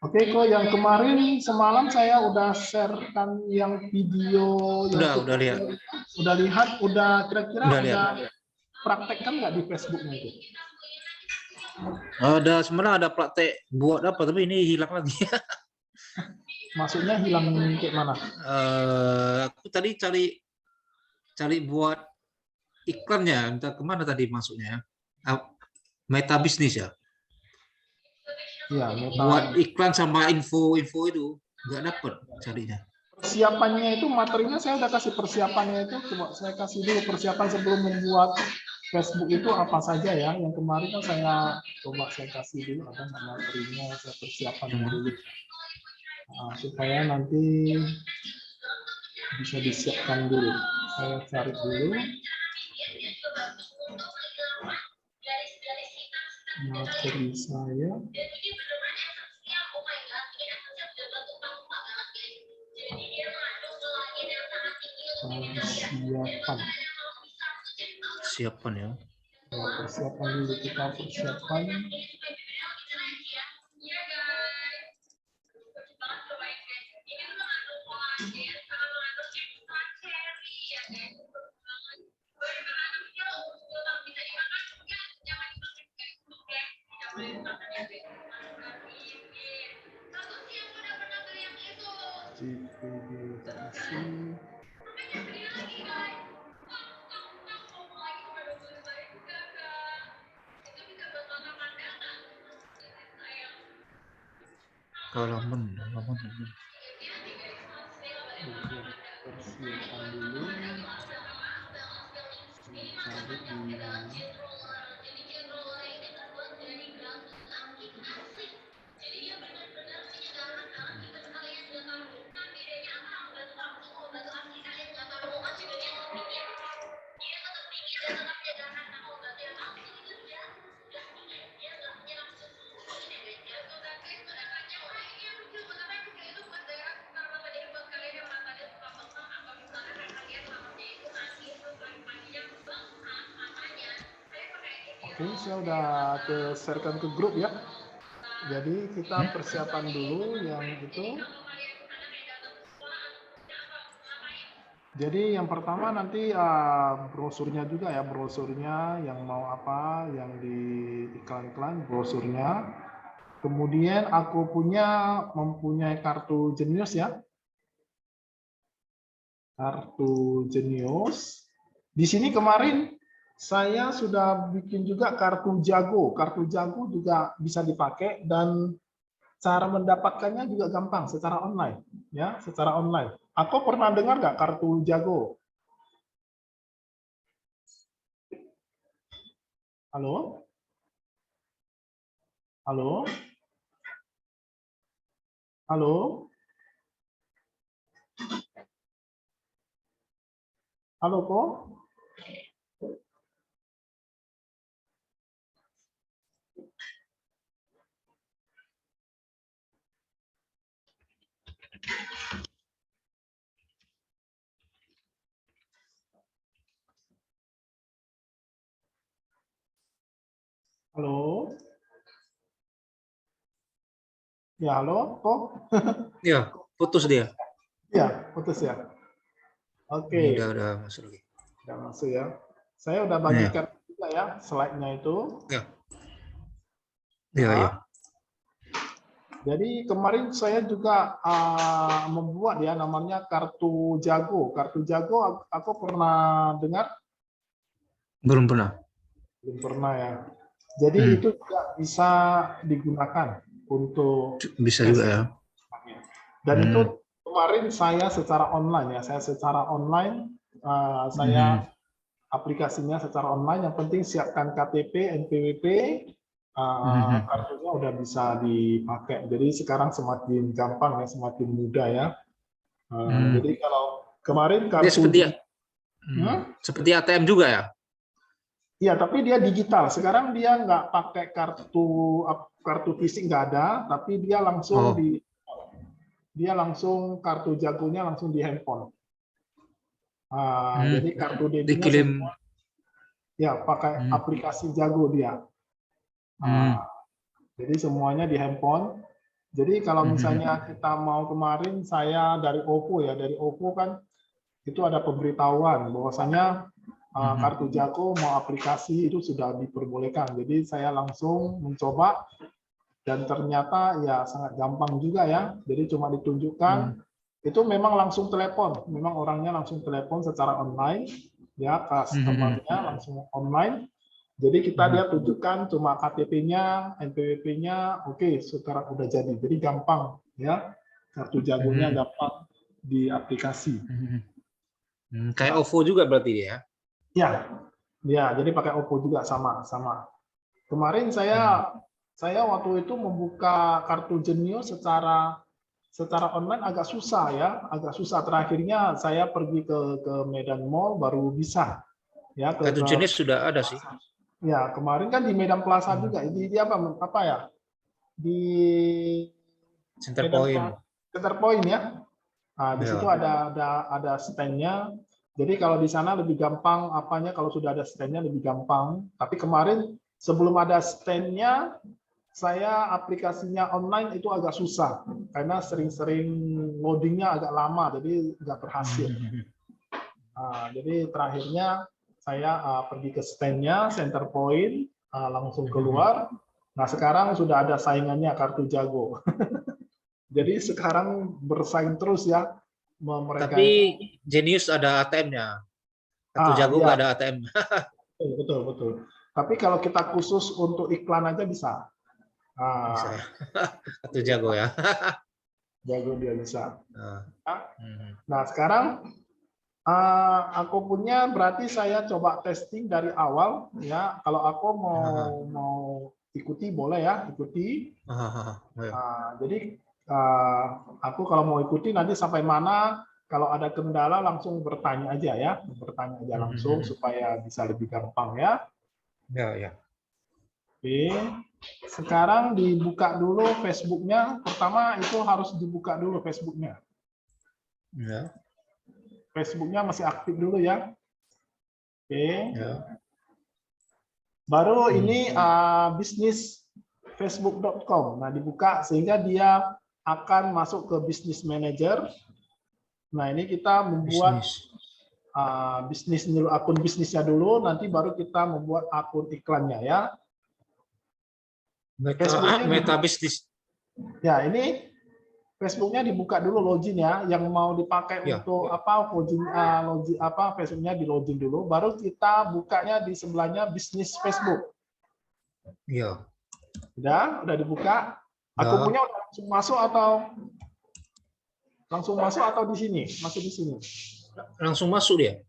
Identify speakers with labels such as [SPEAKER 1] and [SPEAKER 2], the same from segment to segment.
[SPEAKER 1] Oke, kok yang kemarin semalam saya udah sharekan yang video yang
[SPEAKER 2] Udah lihat.
[SPEAKER 1] Udah lihat, udah kira-kira
[SPEAKER 2] Udah lihat.
[SPEAKER 1] udah praktekkan nggak di Facebooknya itu?
[SPEAKER 2] Ada sebenarnya ada praktek buat apa, tapi ini hilang lagi.
[SPEAKER 1] Maksudnya hilang kayak mana?
[SPEAKER 2] Aku tadi cari buat iklannya, entah kemana tadi masuknya. Meta bisnis ya.
[SPEAKER 1] Iya,
[SPEAKER 2] Buat iklan sama info-info itu nggak dapet carinya.
[SPEAKER 1] persiapannya itu, materinya saya udah kasih persiapannya itu. Coba saya kasih dulu persiapan sebelum membuat Facebook itu apa saja ya. Yang kemarin kan saya kasih dulu ada materinya, saya persiapan dulu. Nah, supaya nanti bisa disiapkan dulu. Saya cari dulu. Materi saya.
[SPEAKER 2] Siapan ya.
[SPEAKER 1] Persiapan dulu, kita persiapan.
[SPEAKER 2] Halaman.
[SPEAKER 1] Persiapan dulu. Cari di Oke, saya udah sharekan ke grup ya. Jadi kita persiapan dulu yang itu. Jadi yang pertama nanti brosurnya juga ya, brosurnya yang mau apa, yang di iklan-iklan brosurnya. Kemudian aku mempunyai kartu Jenius ya. Kartu Jenius. Di sini kemarin saya sudah bikin juga kartu Jago. Kartu Jago juga bisa dipakai dan cara mendapatkannya juga gampang secara online, ya, secara online. Aku pernah dengar nggak kartu Jago? Halo? Halo? Halo? Halo, kok? Halo? Ya, halo, kok?
[SPEAKER 2] Ya, putus dia.
[SPEAKER 1] Ya, putus ya. Oke.
[SPEAKER 2] Ini udah masuk lagi.
[SPEAKER 1] Udah masuk ya. Saya udah bagikan juga ya slide-nya itu.
[SPEAKER 2] Ya.
[SPEAKER 1] Nah,
[SPEAKER 2] Ya.
[SPEAKER 1] jadi kemarin saya juga membuat ya namanya kartu Jago. Kartu Jago aku pernah dengar?
[SPEAKER 2] Belum pernah.
[SPEAKER 1] Belum pernah ya. Jadi itu juga bisa digunakan untuk
[SPEAKER 2] bisa juga ya.
[SPEAKER 1] Dan itu kemarin saya secara online ya. Saya secara online saya aplikasinya secara online. Yang penting siapkan KTP, NPWP, kartunya udah bisa dipakai. Jadi sekarang semakin gampang ya, semakin mudah ya. Jadi kalau kemarin kartu
[SPEAKER 2] seperti ATM juga ya?
[SPEAKER 1] Iya, tapi dia digital. Sekarang dia nggak pakai kartu fisik, nggak ada, tapi dia langsung kartu Jagonya langsung di handphone. Jadi kartu debitnya semua ya pakai aplikasi Jago dia. Jadi semuanya di handphone. Jadi kalau misalnya kita mau kemarin saya dari OVO ya, dari OVO kan itu ada pemberitahuan bahwasanya kartu jago mau aplikasi itu sudah diperbolehkan. Jadi saya langsung mencoba dan ternyata ya sangat gampang juga ya. Jadi cuma ditunjukkan itu memang langsung telepon, memang orangnya langsung telepon secara online ya, customer-nya langsung online. Jadi kita dia tunjukkan cuma KTP-nya, NPWP-nya, oke, sekarang udah jadi. Jadi gampang ya, kartu jagonya gampang di aplikasi.
[SPEAKER 2] Kayak OVO juga berarti dia.
[SPEAKER 1] Ya, ya, jadi pakai OVO juga sama. Kemarin saya waktu itu membuka kartu Jenius secara online agak susah ya, agak susah. Terakhirnya saya pergi ke Medan Mall baru bisa ya.
[SPEAKER 2] Kartu jenis sudah ada sih.
[SPEAKER 1] Ya, kemarin kan di Medan Plaza juga. Di apa ya? Di
[SPEAKER 2] Center
[SPEAKER 1] Medan
[SPEAKER 2] Point.
[SPEAKER 1] Plaza, Center Point ya. Nah, di situ ada stand-nya. Jadi kalau di sana lebih gampang apanya, kalau sudah ada stand-nya lebih gampang. Tapi kemarin sebelum ada stand-nya, saya aplikasinya online itu agak susah karena sering-sering loadingnya agak lama, jadi nggak berhasil. Nah, jadi terakhirnya saya pergi ke stand-nya Center Point, langsung keluar. Nah, sekarang sudah ada saingannya kartu jago. Jadi sekarang bersaing terus ya mereka.
[SPEAKER 2] Tapi Genius ada ATM-nya. Kartu jago
[SPEAKER 1] Ya.
[SPEAKER 2] nggak ada ATM.
[SPEAKER 1] Betul. Tapi kalau kita khusus untuk iklan aja bisa.
[SPEAKER 2] Bisa ya. Kartu jago ya.
[SPEAKER 1] Jago dia bisa.
[SPEAKER 2] Nah,
[SPEAKER 1] Nah, sekarang aku punya, berarti saya coba testing dari awal ya. Kalau aku mau ikuti boleh ya, ikuti. Jadi aku kalau mau ikuti nanti sampai mana, kalau ada kendala langsung bertanya aja ya, bertanya aja langsung supaya bisa lebih gampang ya.
[SPEAKER 2] Ya.
[SPEAKER 1] Oke, sekarang dibuka dulu Facebook-nya. Pertama itu harus dibuka dulu Facebook-nya.
[SPEAKER 2] Ya.
[SPEAKER 1] Facebook-nya masih aktif dulu ya. Oke.
[SPEAKER 2] Ya.
[SPEAKER 1] Baru ini bisnis facebook.com. Nah, dibuka sehingga dia akan masuk ke Business Manager. Nah, ini kita membuat bisnis dulu, akun bisnisnya dulu, nanti baru kita membuat akun iklannya ya.
[SPEAKER 2] Meta bisnis.
[SPEAKER 1] Ya, ini Facebooknya dibuka dulu login ya, yang mau dipakai untuk apa login Facebooknya di login dulu, baru kita bukanya di sebelahnya bisnis Facebook.
[SPEAKER 2] Iya.
[SPEAKER 1] Udah dibuka. Aku punya langsung masuk atau di sini? Masuk di sini.
[SPEAKER 2] Langsung masuk dia.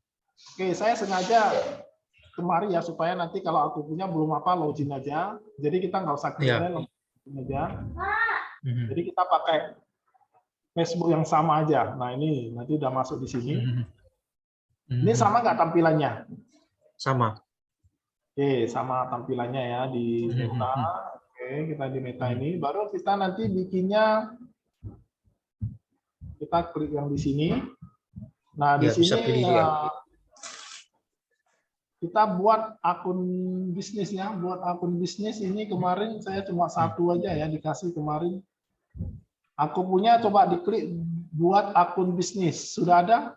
[SPEAKER 1] Oke, saya sengaja kemari ya supaya nanti kalau aku punya belum apa login aja. Jadi kita nggak usah klik login aja. Jadi kita pakai Facebook yang sama aja. Nah, ini nanti udah masuk di sini. Ini sama nggak tampilannya?
[SPEAKER 2] Sama.
[SPEAKER 1] Oke, sama tampilannya ya di Meta. Oke, kita di Meta ini. Baru kita nanti bikinnya, kita klik yang di sini. Nah, di sini kita buat akun bisnisnya. Buat akun bisnis ini kemarin saya cuma satu aja ya dikasih kemarin. Aku punya, coba diklik buat akun bisnis. Sudah ada?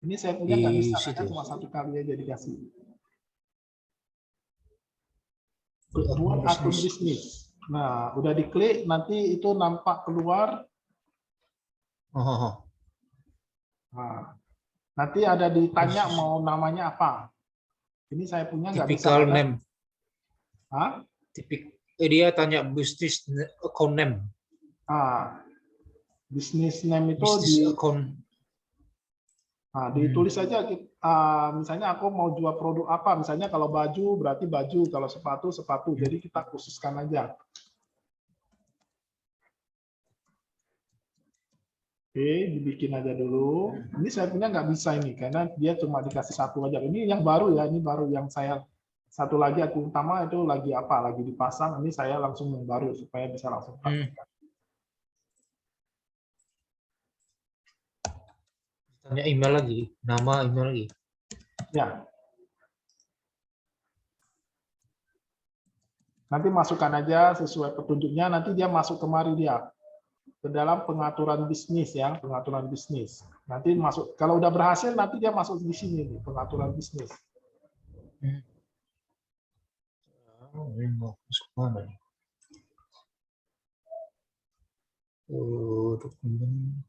[SPEAKER 1] Ini saya punya nggak bisa, karena cuma satu kali aja dikasih. Buat akun bisnis. Nah, udah diklik, nanti itu nampak keluar. Nah, nanti ada ditanya mau namanya apa. Ini saya punya nggak bisa.
[SPEAKER 2] Typical name. Dia tanya bisnis account name.
[SPEAKER 1] Bisnis name itu ditulis aja. Misalnya aku mau jual produk apa, misalnya kalau baju berarti baju, kalau sepatu sepatu. Jadi kita khususkan aja. Oke, dibikin aja dulu. Ini saya punya nggak bisa ini karena dia cuma dikasih satu aja. Ini yang baru ya, ini baru yang saya satu lagi akun utama itu lagi apa? Lagi dipasang. Ini saya langsung yang baru supaya bisa langsung praktekkan.
[SPEAKER 2] Tanya email lagi, nama email lagi.
[SPEAKER 1] Ya. Nanti masukkan aja sesuai petunjuknya, nanti dia masuk kemari dia ke dalam pengaturan bisnis ya, pengaturan bisnis. Nanti masuk, kalau udah berhasil nanti dia masuk di sini nih, pengaturan bisnis.
[SPEAKER 2] Ini mau masuk mana nih? Oh, dokumen.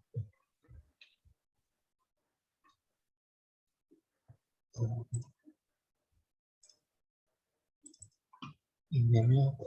[SPEAKER 2] Emailnya apa?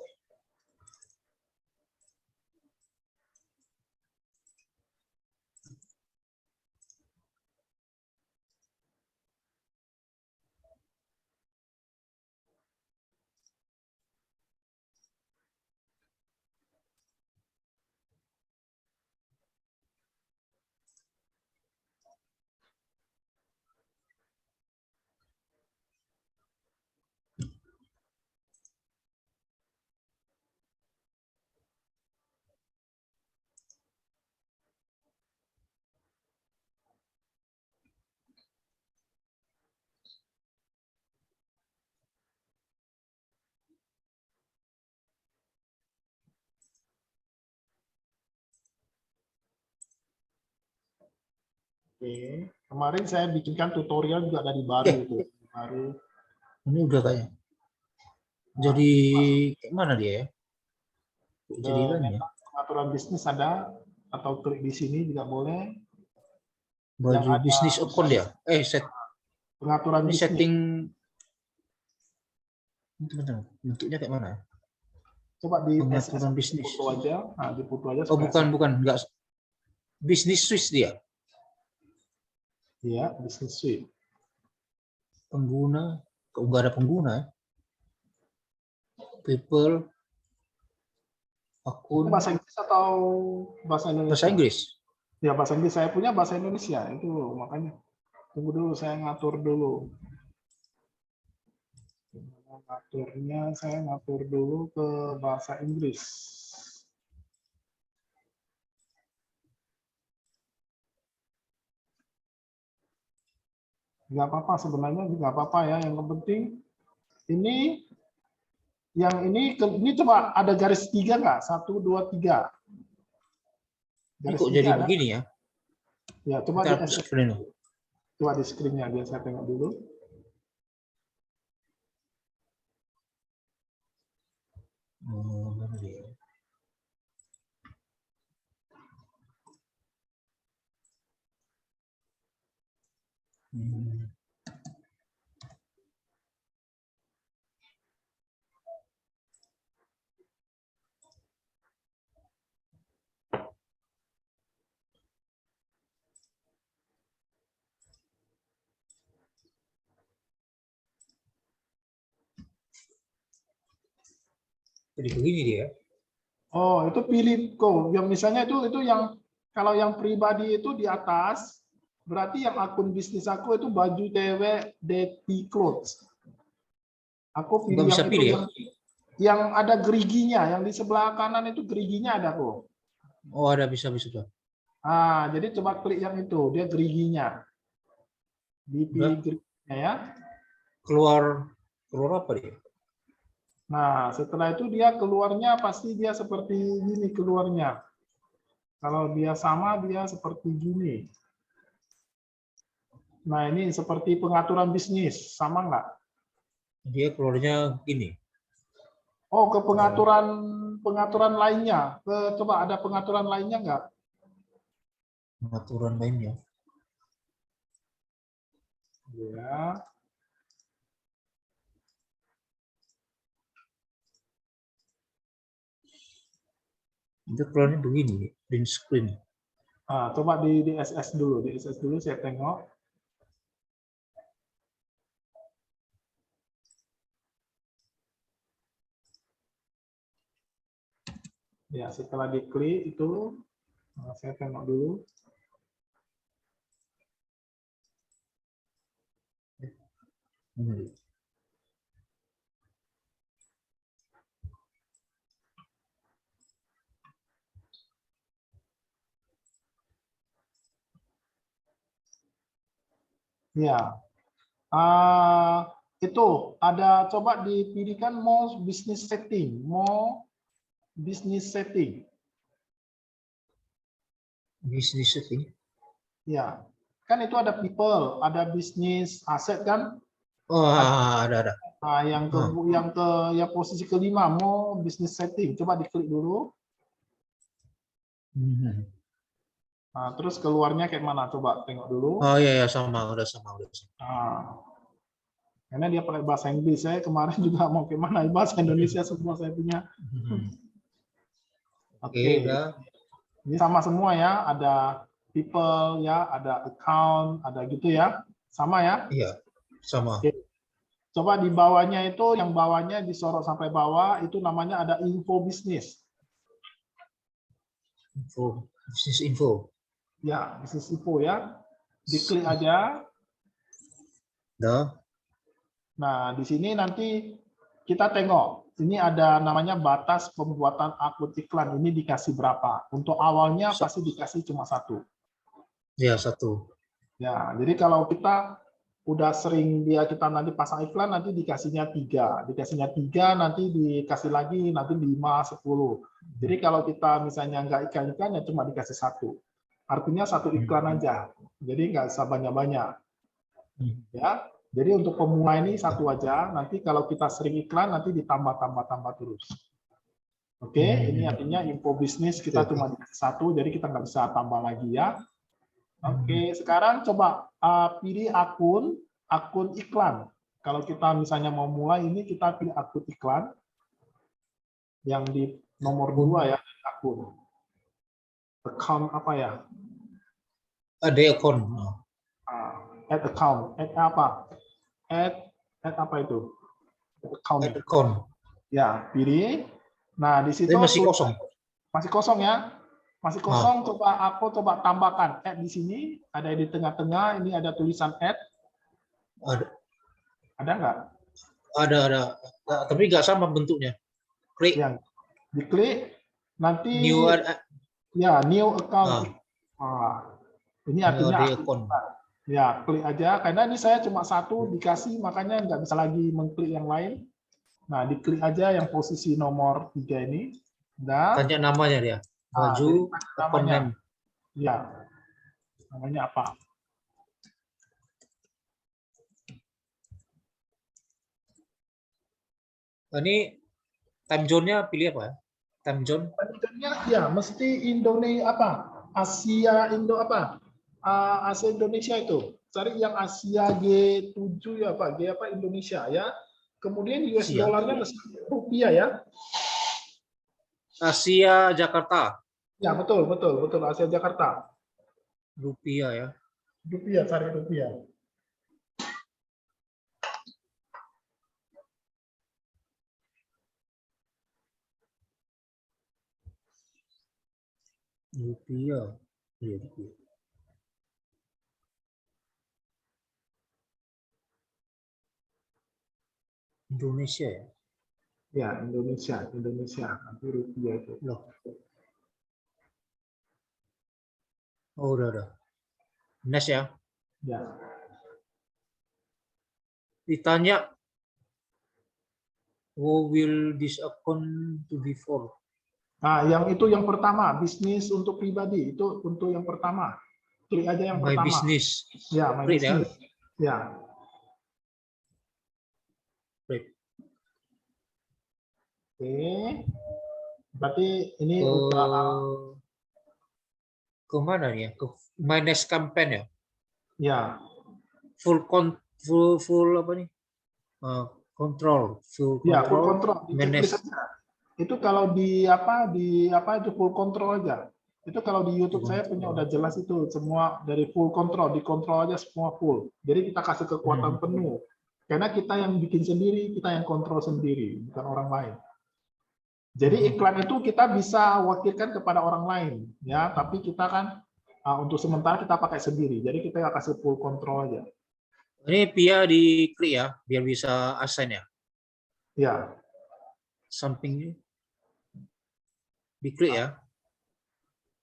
[SPEAKER 1] Oke, kemarin saya bikinkan tutorial juga dari baru itu. Baru.
[SPEAKER 2] Ini udah kayaknya. Jadi kayak mana dia ya? Jadi hilang ya?
[SPEAKER 1] Pengaturan bisnis ada, atau klik di sini juga boleh. Yang
[SPEAKER 2] Baju
[SPEAKER 1] ada
[SPEAKER 2] bisnis account ya?
[SPEAKER 1] pengaturan
[SPEAKER 2] Ini
[SPEAKER 1] bisnis.
[SPEAKER 2] setting. Bentar, bentuknya kayak mana?
[SPEAKER 1] Coba di
[SPEAKER 2] Pengaturan
[SPEAKER 1] SS
[SPEAKER 2] bisnis.
[SPEAKER 1] foto aja, nah di foto aja.
[SPEAKER 2] Oh bukan, enggak. Bisnis Swiss dia.
[SPEAKER 1] Iya, bisnis suite.
[SPEAKER 2] Pengguna, kok enggak ada pengguna? People, akun.
[SPEAKER 1] Itu bahasa Inggris atau bahasa Indonesia?
[SPEAKER 2] Bahasa Inggris.
[SPEAKER 1] Ya bahasa Inggris, saya punya bahasa Indonesia itu makanya. Tunggu dulu, saya ngatur dulu. Ngaturnya saya ngatur dulu ke bahasa Inggris. Nggak apa-apa sebenarnya, nggak apa-apa ya. Yang penting ini, yang ini coba ada garis 3 nggak? 1, 2, 3.
[SPEAKER 2] Ini
[SPEAKER 1] Garis
[SPEAKER 2] kok
[SPEAKER 1] 3
[SPEAKER 2] jadi
[SPEAKER 1] ada?
[SPEAKER 2] begini ya?
[SPEAKER 1] Ya, coba
[SPEAKER 2] Kita
[SPEAKER 1] di
[SPEAKER 2] hapus screen.
[SPEAKER 1] coba di screen-nya biar saya tengok dulu.
[SPEAKER 2] Oh, mana dia? Jadi begini dia.
[SPEAKER 1] Oh, itu pilih kok. Yang misalnya itu yang kalau yang pribadi itu di atas, berarti yang akun bisnis aku itu baju cewek Deti Clothes. Aku
[SPEAKER 2] Enggak
[SPEAKER 1] pilih
[SPEAKER 2] bisa
[SPEAKER 1] yang itu
[SPEAKER 2] pilih ya?
[SPEAKER 1] yang ada geriginya, yang di sebelah kanan itu geriginya ada kok.
[SPEAKER 2] Oh, ada bisa.
[SPEAKER 1] Ah, jadi coba klik yang itu, dia geriginya. Dipilih
[SPEAKER 2] Udah.
[SPEAKER 1] geriginya ya.
[SPEAKER 2] Keluar apa dia?
[SPEAKER 1] Nah, setelah itu dia keluarnya pasti dia seperti ini keluarnya. Kalau dia sama, dia seperti gini. Nah, ini seperti pengaturan bisnis, sama nggak?
[SPEAKER 2] Dia keluarnya gini.
[SPEAKER 1] Oh, ke pengaturan pengaturan lainnya. Coba ada pengaturan lainnya nggak?
[SPEAKER 2] Pengaturan lainnya.
[SPEAKER 1] Ya.
[SPEAKER 2] Itu keluarnya begini, print screen.
[SPEAKER 1] Nah, coba di SS dulu, di SS dulu saya tengok. Ya, setelah diklik itu, nah, saya tengok dulu. Ya, Itu ada, coba dipilihkan more business setting, more business setting.
[SPEAKER 2] Business setting.
[SPEAKER 1] Ya, kan itu ada people, ada business aset kan.
[SPEAKER 2] Oh, ada.
[SPEAKER 1] Nah, yang posisi kelima, mau business setting. Coba diklik dulu. Nah, terus keluarnya kayak mana? Coba tengok dulu.
[SPEAKER 2] Oh iya, sama, udah sama.
[SPEAKER 1] Nah, karena dia pakai bahasa Inggris. Saya kemarin juga mau kayak mana bahasa Indonesia semua saya punya. Oke.
[SPEAKER 2] Udah.
[SPEAKER 1] Ini sama semua ya. Ada people ya, ada account, ada gitu ya. Sama ya?
[SPEAKER 2] Iya, sama.
[SPEAKER 1] Oke. Coba di bawahnya itu, yang bawahnya disorot sampai bawah, itu namanya ada info bisnis.
[SPEAKER 2] Bisnis info.
[SPEAKER 1] Ya, bisnis info ya. Diklik aja.
[SPEAKER 2] Udah.
[SPEAKER 1] Nah, di sini nanti kita tengok. Ini ada namanya batas pembuatan akun iklan. Ini dikasih berapa? Untuk awalnya pasti dikasih cuma 1.
[SPEAKER 2] Ya, 1.
[SPEAKER 1] Ya, jadi kalau kita udah sering kita nanti pasang iklan, nanti dikasihnya 3. Dikasihnya 3, nanti dikasih lagi, nanti 5, 10. Jadi kalau kita misalnya nggak iklan-iklan, ya cuma dikasih 1. Artinya 1 iklan aja. Jadi nggak usah banyak-banyak. Ya, jadi untuk pemula ini 1 aja. Nanti kalau kita sering iklan, nanti ditambah terus. Oke, ini artinya info bisnis kita cuma dikasih 1, jadi kita nggak bisa tambah lagi ya. Oke, sekarang coba pilih akun iklan. Kalau kita misalnya mau mulai ini, kita pilih akun iklan yang di nomor 2 ya, akun. Account apa ya?
[SPEAKER 2] Ada akun.
[SPEAKER 1] Add account. Add apa? Add apa itu?
[SPEAKER 2] Account.
[SPEAKER 1] Ya, pilih. Nah, di situ
[SPEAKER 2] masih kosong.
[SPEAKER 1] Masih kosong ya? Masih kosong, coba tambahkan add di sini, ada di tengah-tengah, ini ada tulisan add. Ada nggak?
[SPEAKER 2] Ada. Tapi nggak sama bentuknya. Klik.
[SPEAKER 1] Yang diklik, nanti
[SPEAKER 2] New
[SPEAKER 1] account. Ini artinya
[SPEAKER 2] akun.
[SPEAKER 1] Ya, klik aja, karena ini saya cuma 1 dikasih, makanya nggak bisa lagi mengklik yang lain. Nah, diklik aja yang posisi nomor 3 ini.
[SPEAKER 2] Tanya namanya dia. Baju,
[SPEAKER 1] namanya. Ya, namanya apa?
[SPEAKER 2] Ini time zone-nya pilih apa? Time zone?
[SPEAKER 1] Time zone-nya ya mesti Indonesia apa? Asia Indonesia itu. Cari yang Asia G7 ya Pak, G apa Indonesia ya. Kemudian US dollarnya mesti rupiah ya.
[SPEAKER 2] Asia Jakarta.
[SPEAKER 1] Ya, betul Asia Jakarta.
[SPEAKER 2] Rupiah ya.
[SPEAKER 1] Rupiah, cari rupiah.
[SPEAKER 2] Rupiah. Indonesia ya?
[SPEAKER 1] Ya, Indonesia. Nanti rupiah itu.
[SPEAKER 2] Loh. Oh, udah. Next ya.
[SPEAKER 1] Ya.
[SPEAKER 2] Ditanya, who will this account to be for?
[SPEAKER 1] Nah, yang pertama, bisnis untuk pribadi, itu untuk yang pertama. Klik aja yang pertama.
[SPEAKER 2] My business.
[SPEAKER 1] Ya, my business. Ya. Oke. Berarti ini udah
[SPEAKER 2] kemana nih ya? Ke my next campaign ya?
[SPEAKER 1] Ya.
[SPEAKER 2] Full apa nih? Control. Full
[SPEAKER 1] control. Itu kalau di itu full control aja. Itu kalau di YouTube saya punya udah jelas itu semua dari full control, dikontrol aja semua full. Jadi kita kasih kekuatan penuh. Karena kita yang bikin sendiri, kita yang kontrol sendiri, bukan orang lain. Jadi iklan itu kita bisa wakilkan kepada orang lain, ya. Tapi kita kan untuk sementara kita pakai sendiri. Jadi kita kasih full control aja.
[SPEAKER 2] Ini Pia diklik ya, biar bisa assign ya.
[SPEAKER 1] Ya.
[SPEAKER 2] Sampingnya diklik ya.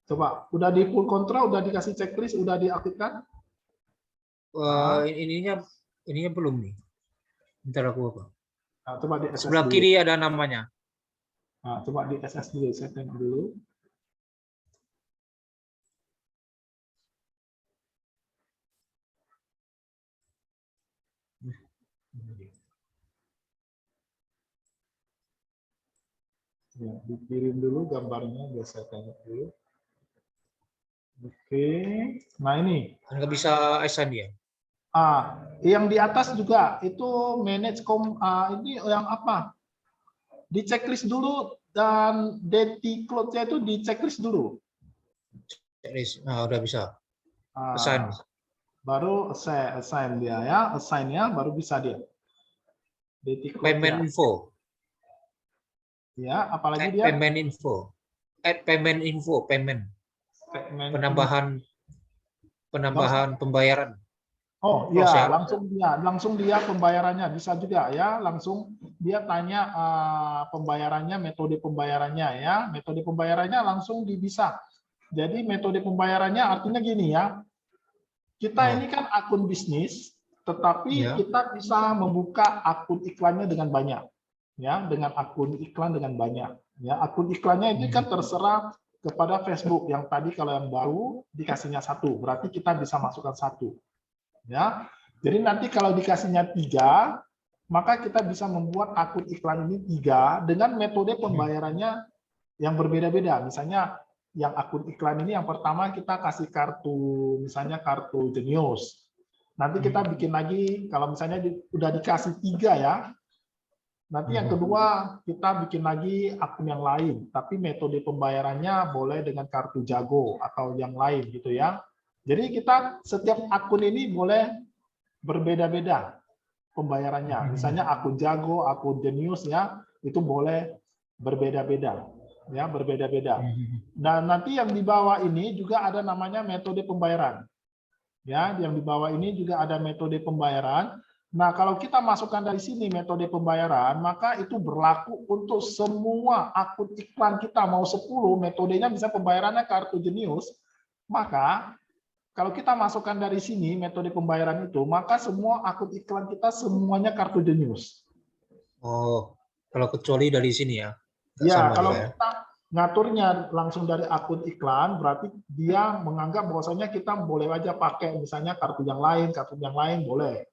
[SPEAKER 1] Coba, udah di full control, udah dikasih checklist, udah diaktifkan?
[SPEAKER 2] Ininya belum nih. Bentar aku apa?
[SPEAKER 1] Nah, coba di SS
[SPEAKER 2] Sebelah
[SPEAKER 1] dulu.
[SPEAKER 2] kiri ada namanya.
[SPEAKER 1] Nah, coba di SS dulu, saya tengok dulu. Ya, dikirim dulu gambarnya, biar saya tengok dulu. Oke, nah ini.
[SPEAKER 2] Nggak bisa assign dia.
[SPEAKER 1] Yang di atas juga itu manage ini yang apa? Di checklist dulu dan DT cloud-nya itu di checklist dulu.
[SPEAKER 2] Checklist. Nah, udah bisa.
[SPEAKER 1] Ah,
[SPEAKER 2] Assign.
[SPEAKER 1] baru assign dia ya, assign-nya baru bisa dia. DT
[SPEAKER 2] Payment
[SPEAKER 1] cloud-nya.
[SPEAKER 2] info.
[SPEAKER 1] Ya, apalagi
[SPEAKER 2] Add
[SPEAKER 1] dia
[SPEAKER 2] payment info. Add payment info. Payment.
[SPEAKER 1] segmen
[SPEAKER 2] Penambahan pembayaran.
[SPEAKER 1] Oh
[SPEAKER 2] Close
[SPEAKER 1] iya,
[SPEAKER 2] ya.
[SPEAKER 1] langsung dia pembayarannya bisa juga ya, langsung dia tanya pembayarannya, metode pembayarannya ya, metode pembayarannya langsung bisa. Jadi metode pembayarannya artinya gini ya, kita ini kan akun bisnis, tetapi
[SPEAKER 2] Ya.
[SPEAKER 1] kita bisa membuka akun iklannya dengan banyak, ya, dengan akun iklan dengan banyak. Ya, akun iklannya ini kan terserah kepada Facebook. Yang tadi kalau yang baru dikasihnya 1, berarti kita bisa masukkan 1. Ya, jadi nanti kalau dikasihnya 3, maka kita bisa membuat akun iklan ini 3 dengan metode pembayarannya yang berbeda-beda. Misalnya yang akun iklan ini yang pertama kita kasih kartu, misalnya kartu Genius. Nanti kita bikin lagi, kalau misalnya udah dikasih 3 ya, nanti yang kedua kita bikin lagi akun yang lain, tapi metode pembayarannya boleh dengan kartu Jago atau yang lain gitu ya. Jadi kita setiap akun ini boleh berbeda-beda pembayarannya. Misalnya akun Jago, akun Genius ya, itu boleh berbeda-beda. Ya, berbeda-beda. Dan nanti yang di bawah ini juga ada namanya metode pembayaran. Ya, yang di bawah ini juga ada metode pembayaran. Nah, kalau kita masukkan dari sini metode pembayaran, maka itu berlaku untuk semua akun iklan kita, mau 10, metodenya bisa pembayarannya kartu Genius, maka kalau kita masukkan dari sini metode pembayaran itu, maka semua akun iklan kita semuanya kartu Genius.
[SPEAKER 2] Oh, kalau kecuali dari sini ya?
[SPEAKER 1] Ya,
[SPEAKER 2] Sama
[SPEAKER 1] kalau
[SPEAKER 2] dia, ya?
[SPEAKER 1] kita ngaturnya langsung dari akun iklan, berarti dia menganggap bahwasanya kita boleh aja pakai misalnya kartu yang lain boleh.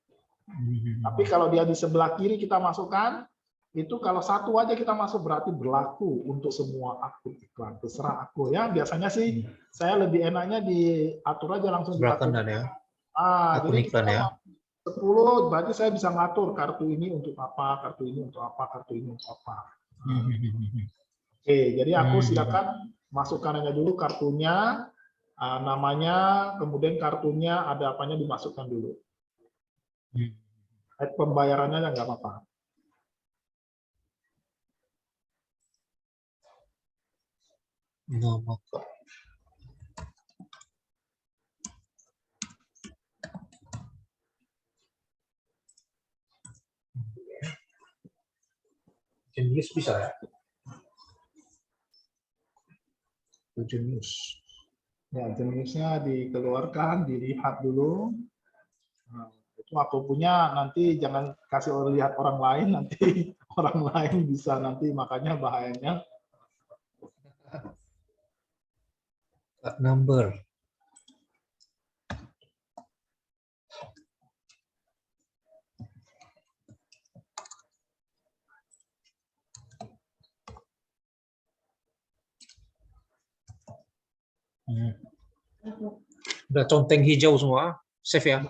[SPEAKER 1] Tapi kalau dia di sebelah kiri kita masukkan, itu kalau satu aja kita masuk berarti berlaku untuk semua akun iklan. Terserah aku ya. Biasanya sih saya lebih enaknya diatur aja langsung di
[SPEAKER 2] Sebelah
[SPEAKER 1] akun.
[SPEAKER 2] kanan ya? Akun
[SPEAKER 1] Jadi
[SPEAKER 2] iklan ya?
[SPEAKER 1] 10 berarti saya bisa ngatur kartu ini untuk apa, kartu ini untuk apa, kartu ini untuk apa. Oke, jadi aku silakan masukkan aja dulu kartunya, namanya, kemudian kartunya ada apanya dimasukkan dulu. Pembayarannya nggak apa-apa.
[SPEAKER 2] Nama Kak. Genius bisa ya? Genius.
[SPEAKER 1] Ya, jenisnya dikeluarkan, dilihat dulu. Nah, itu aku punya, nanti jangan kasih lihat orang lain, nanti orang lain bisa nanti makanya bahayanya.
[SPEAKER 2] Card number. Udah conteng hijau semua, save ya?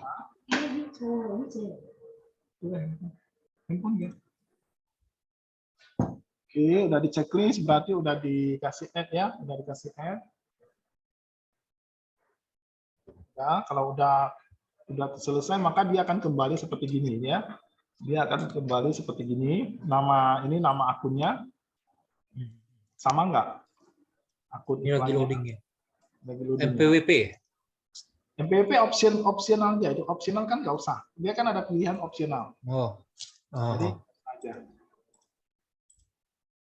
[SPEAKER 1] Oke, udah di checklist, berarti udah dikasih add ya, udah dikasih add. Ya, kalau udah selesai, maka dia akan kembali seperti gini ya. Dia akan kembali seperti gini. Ini nama akunnya. Sama nggak? Akun
[SPEAKER 2] Ini lagi
[SPEAKER 1] iklannya.
[SPEAKER 2] loading ya.
[SPEAKER 1] Lagi loading.
[SPEAKER 2] MPWP.
[SPEAKER 1] MPWP opsional aja. Itu opsional kan nggak usah. Dia kan ada pilihan opsional.
[SPEAKER 2] Oh.
[SPEAKER 1] Jadi aja.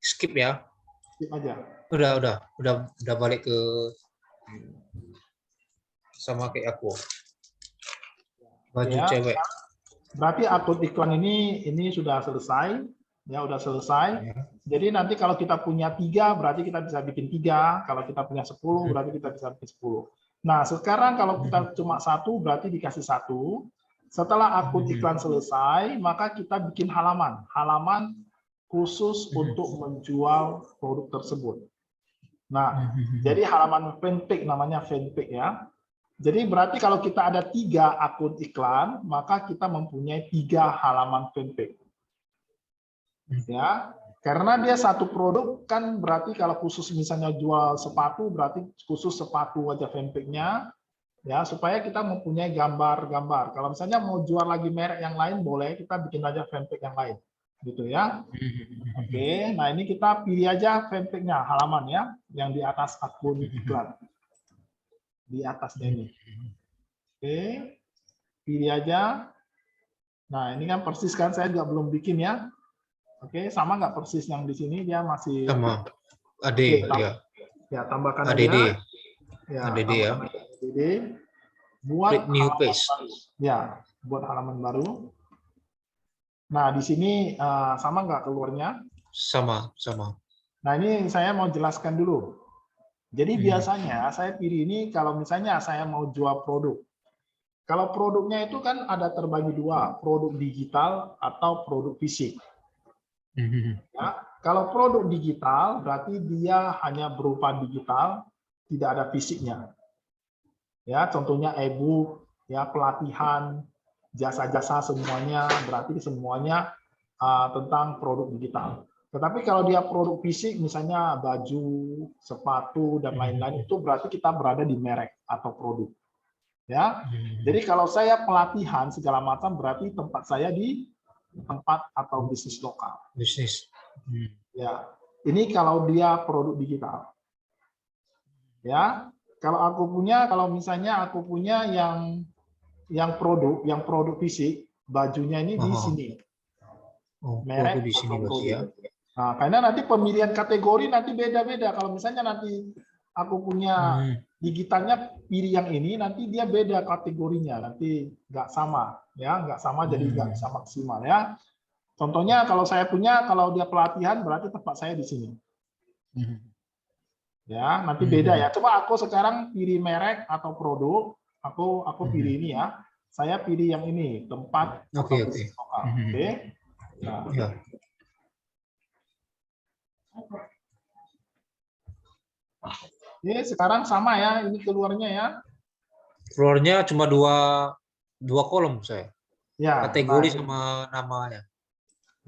[SPEAKER 2] Skip ya.
[SPEAKER 1] Skip aja.
[SPEAKER 2] Udah balik ke sama kayak aku. Baju
[SPEAKER 1] ya,
[SPEAKER 2] cewek.
[SPEAKER 1] Berarti akun iklan ini sudah selesai, ya udah selesai. Jadi nanti kalau kita punya 3, berarti kita bisa bikin 3. Kalau kita punya 10, berarti kita bisa bikin 10. Nah, sekarang kalau kita cuma 1, berarti dikasih 1. Setelah akun iklan selesai, maka kita bikin halaman khusus untuk menjual produk tersebut. Nah, jadi halaman fanpage, namanya fanpage ya. Jadi berarti kalau kita ada 3 akun iklan, maka kita mempunyai 3 halaman fanpage. Ya, karena dia satu produk kan berarti kalau khusus misalnya jual sepatu, berarti khusus sepatu aja fanpage-nya. Ya, supaya kita mempunyai gambar-gambar. Kalau misalnya mau jual lagi merek yang lain, boleh kita bikin aja fanpage yang lain. Gitu ya. Oke, nah ini kita pilih aja fanpage-nya, halaman ya, yang di atas akun iklan. Di atasnya ini. Oke, pilih aja. Nah, ini kan persis kan, saya juga belum bikin ya. Oke, sama nggak persis yang di sini, dia masih...
[SPEAKER 2] Sama. AD, ya.
[SPEAKER 1] Ya, tambahkan
[SPEAKER 2] ADD.
[SPEAKER 1] aja. Ya,
[SPEAKER 2] ADD ya.
[SPEAKER 1] ADD. Buat
[SPEAKER 2] Create new
[SPEAKER 1] halaman
[SPEAKER 2] page.
[SPEAKER 1] baru. Ya, buat halaman baru. Nah, di sini sama nggak keluarnya?
[SPEAKER 2] Sama.
[SPEAKER 1] Nah, ini saya mau jelaskan dulu. Jadi biasanya saya pilih ini kalau misalnya saya mau jual produk. Kalau produknya itu kan ada terbagi 2, produk digital atau produk fisik. Ya, kalau produk digital berarti dia hanya berupa digital, tidak ada fisiknya. Ya, contohnya e-book, ya pelatihan, jasa-jasa semuanya berarti semuanya tentang produk digital. Tetapi kalau dia produk fisik, misalnya baju, sepatu dan lain-lain, itu berarti kita berada di merek atau produk. Ya, jadi kalau saya pelatihan segala macam, berarti tempat saya di tempat atau bisnis lokal.
[SPEAKER 2] Bisnis.
[SPEAKER 1] Ya, ini kalau dia produk digital. Ya, kalau misalnya aku punya yang produk fisik, bajunya ini di sini. Merek
[SPEAKER 2] Di sini
[SPEAKER 1] atau
[SPEAKER 2] berarti ya.
[SPEAKER 1] produk. Nah, karena nanti pemilihan kategori nanti beda-beda. Kalau misalnya nanti aku punya digitalnya pilih yang ini, nanti dia beda kategorinya, nanti nggak sama, ya nggak sama, jadi nggak bisa maksimal ya. Contohnya kalau saya punya, kalau dia pelatihan berarti tempat saya di sini. Ya, nanti beda ya. Coba aku sekarang pilih merek atau produk, aku pilih ini ya. Saya pilih yang ini, tempat atau bisnis lokal. Oke. Nah.
[SPEAKER 2] Ya.
[SPEAKER 1] Ini sekarang sama ya, ini keluarnya ya.
[SPEAKER 2] Keluarnya cuma dua kolom saya.
[SPEAKER 1] Ya.
[SPEAKER 2] Kategori sama namanya.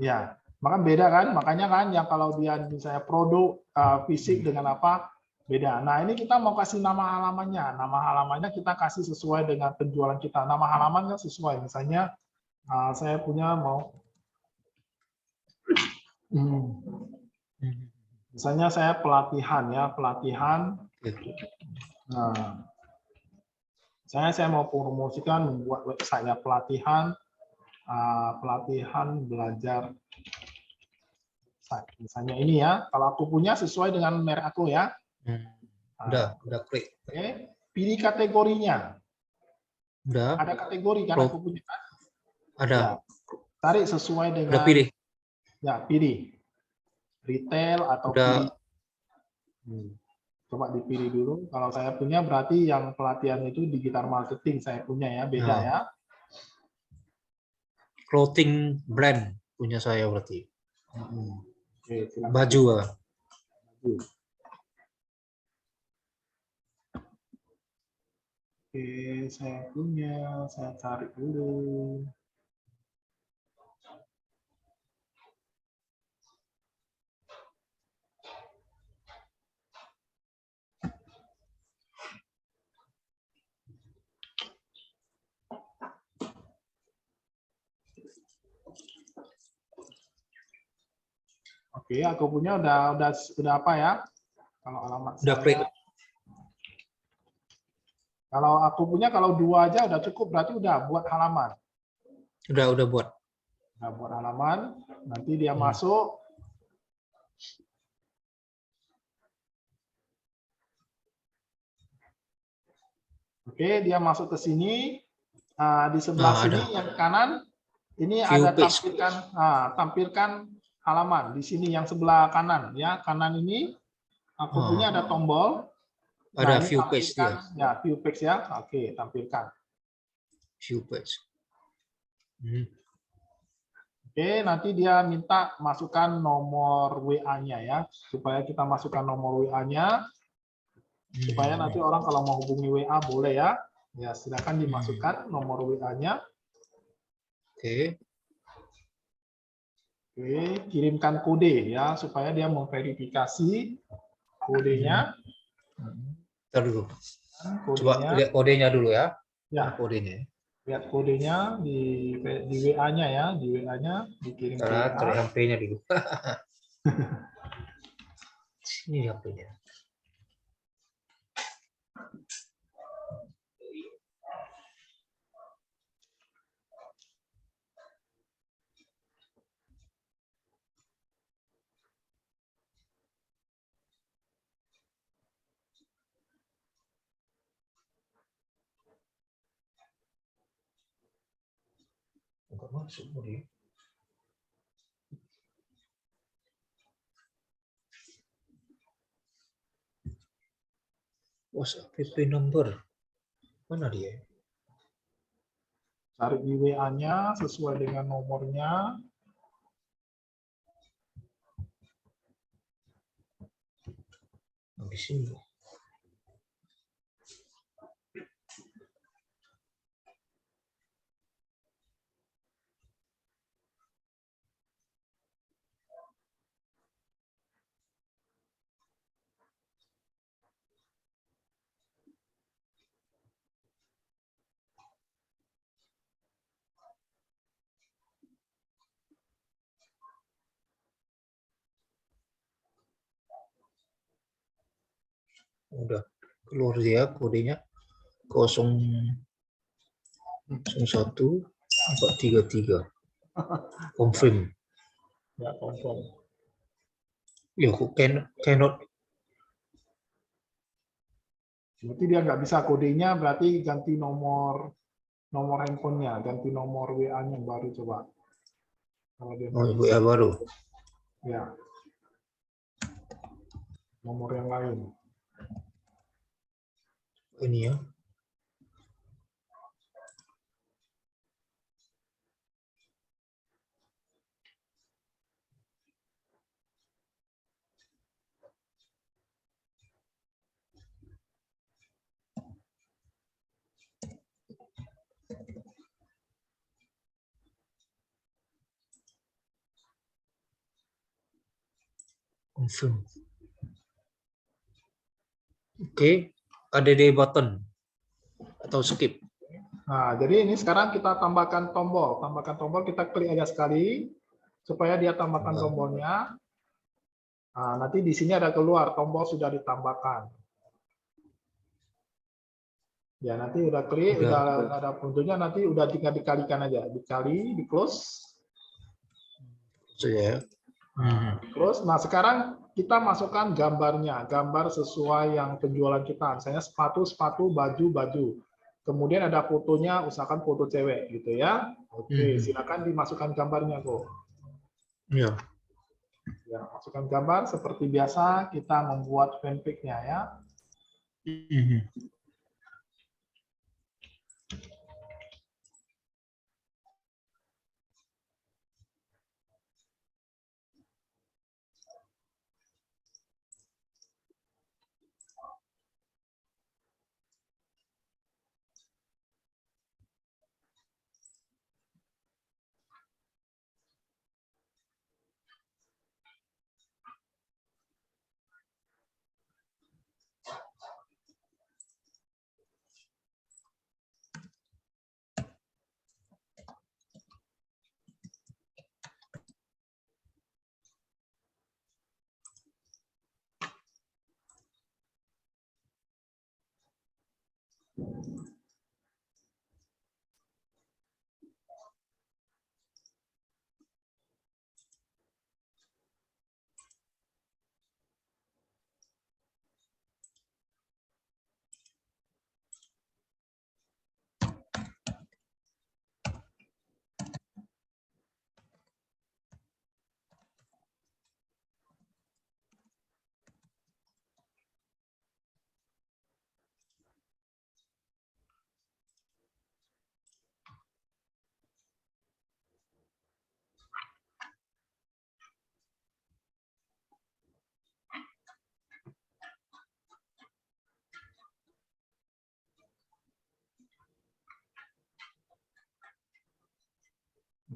[SPEAKER 1] Ya, maka beda kan, makanya kan yang kalau dia misalnya produk fisik dengan apa beda. Nah ini kita mau kasih nama halamannya kita kasih sesuai dengan penjualan kita. Nama halamannya sesuai, misalnya saya punya mau, misalnya saya pelatihan ya, pelatihan. Nah, saya mau promosikan membuat website ya, pelatihan belajar. Misalnya ini ya, kalau aku punya sesuai dengan merek aku ya.
[SPEAKER 2] Udah klik.
[SPEAKER 1] Oke, pilih kategorinya.
[SPEAKER 2] Udah.
[SPEAKER 1] Ada kategori kan aku punya kan?
[SPEAKER 2] Ada.
[SPEAKER 1] Ya, cari sesuai dengan.
[SPEAKER 2] Udah pilih.
[SPEAKER 1] Ya, pilih. Retail atau
[SPEAKER 2] udah.
[SPEAKER 1] Pilih. Coba dipilih dulu. Kalau saya punya berarti yang pelatihan itu digital marketing saya punya ya, beda ya.
[SPEAKER 2] Clothing brand punya saya berarti.
[SPEAKER 1] Oke,
[SPEAKER 2] baju.
[SPEAKER 1] Oke, saya punya, saya cari dulu. Oke, aku punya udah apa ya? Kalau alamat
[SPEAKER 2] udah
[SPEAKER 1] saya.
[SPEAKER 2] klik.
[SPEAKER 1] Kalau aku punya, kalau 2 aja udah cukup, berarti udah buat halaman.
[SPEAKER 2] Udah buat.
[SPEAKER 1] Udah buat halaman, nanti dia masuk. Oke, dia masuk ke sini. Di sebelah sini yang kanan Ini
[SPEAKER 2] View
[SPEAKER 1] ada
[SPEAKER 2] page.
[SPEAKER 1] tampilkan halaman di sini yang sebelah kanan ya. Kanan ini fotonya ada tombol.
[SPEAKER 2] Ada
[SPEAKER 1] Ini
[SPEAKER 2] view page dia.
[SPEAKER 1] tampilkan ya view page ya. Oke, tampilkan.
[SPEAKER 2] View page.
[SPEAKER 1] Oke, nanti dia minta masukkan nomor WA-nya ya, supaya kita masukkan nomor WA-nya, supaya nanti orang kalau mau hubungi WA boleh ya. Ya, silakan dimasukkan nomor WA-nya.
[SPEAKER 2] Oke.
[SPEAKER 1] Oke, kirimkan kode ya, supaya dia memverifikasi kodenya.
[SPEAKER 2] Ntar dulu.
[SPEAKER 1] Kodenya.
[SPEAKER 2] Coba lihat kodenya dulu ya.
[SPEAKER 1] Ya,
[SPEAKER 2] kodenya.
[SPEAKER 1] lihat kodenya di WA-nya ya, di WA-nya dikirim ke
[SPEAKER 2] Ntar cari
[SPEAKER 1] WA.
[SPEAKER 2] HP-nya dulu. Ini HP-nya. Enggak masuk dia. WhatsApp number. Mana dia?
[SPEAKER 1] Cari di WA-nya sesuai dengan nomornya.
[SPEAKER 2] Di sini. Udah keluar dia kodenya 01433. Confirm.
[SPEAKER 1] Ya, confirm.
[SPEAKER 2] Ya, cannot.
[SPEAKER 1] Berarti dia nggak bisa kodenya, berarti ganti nomor handphonenya, ganti nomor WA-nya baru coba. Kalau dia nggak bisa.
[SPEAKER 2] WA baru.
[SPEAKER 1] Ya. Nomor yang lain.
[SPEAKER 2] Ini ya. Confirm. Oke, ada di button atau skip.
[SPEAKER 1] Nah, jadi ini sekarang kita tambahkan tombol. Tambahkan tombol, kita klik aja sekali supaya dia tambahkan tombolnya. Nah, nanti di sini ada keluar tombol sudah ditambahkan. Ya, nanti udah klik, udah ada puntunya, nanti udah tinggal dikalikan aja. Dikali, di close.
[SPEAKER 2] Ya.
[SPEAKER 1] Terus, nah sekarang kita masukkan gambarnya, gambar sesuai yang penjualan kita. Misalnya sepatu, baju. Kemudian ada fotonya, usahakan foto cewek gitu ya. Oke, silakan dimasukkan gambarnya kok.
[SPEAKER 2] Ya.
[SPEAKER 1] Ya, masukkan gambar seperti biasa kita membuat fanpage-nya ya.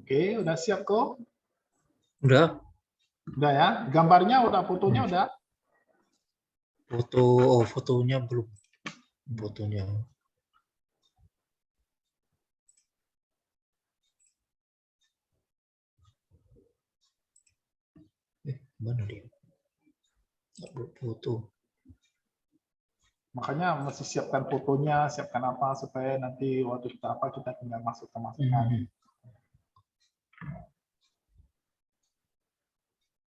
[SPEAKER 1] Oke, udah siap kok?
[SPEAKER 2] Udah.
[SPEAKER 1] Udah ya. Gambarnya udah, fotonya udah.
[SPEAKER 2] Foto, oh fotonya belum. Fotonya. Mana dia? Upload foto.
[SPEAKER 1] Makanya mesti siapkan fotonya, siapkan apa supaya nanti waktu kita apa kita tinggal masukkan.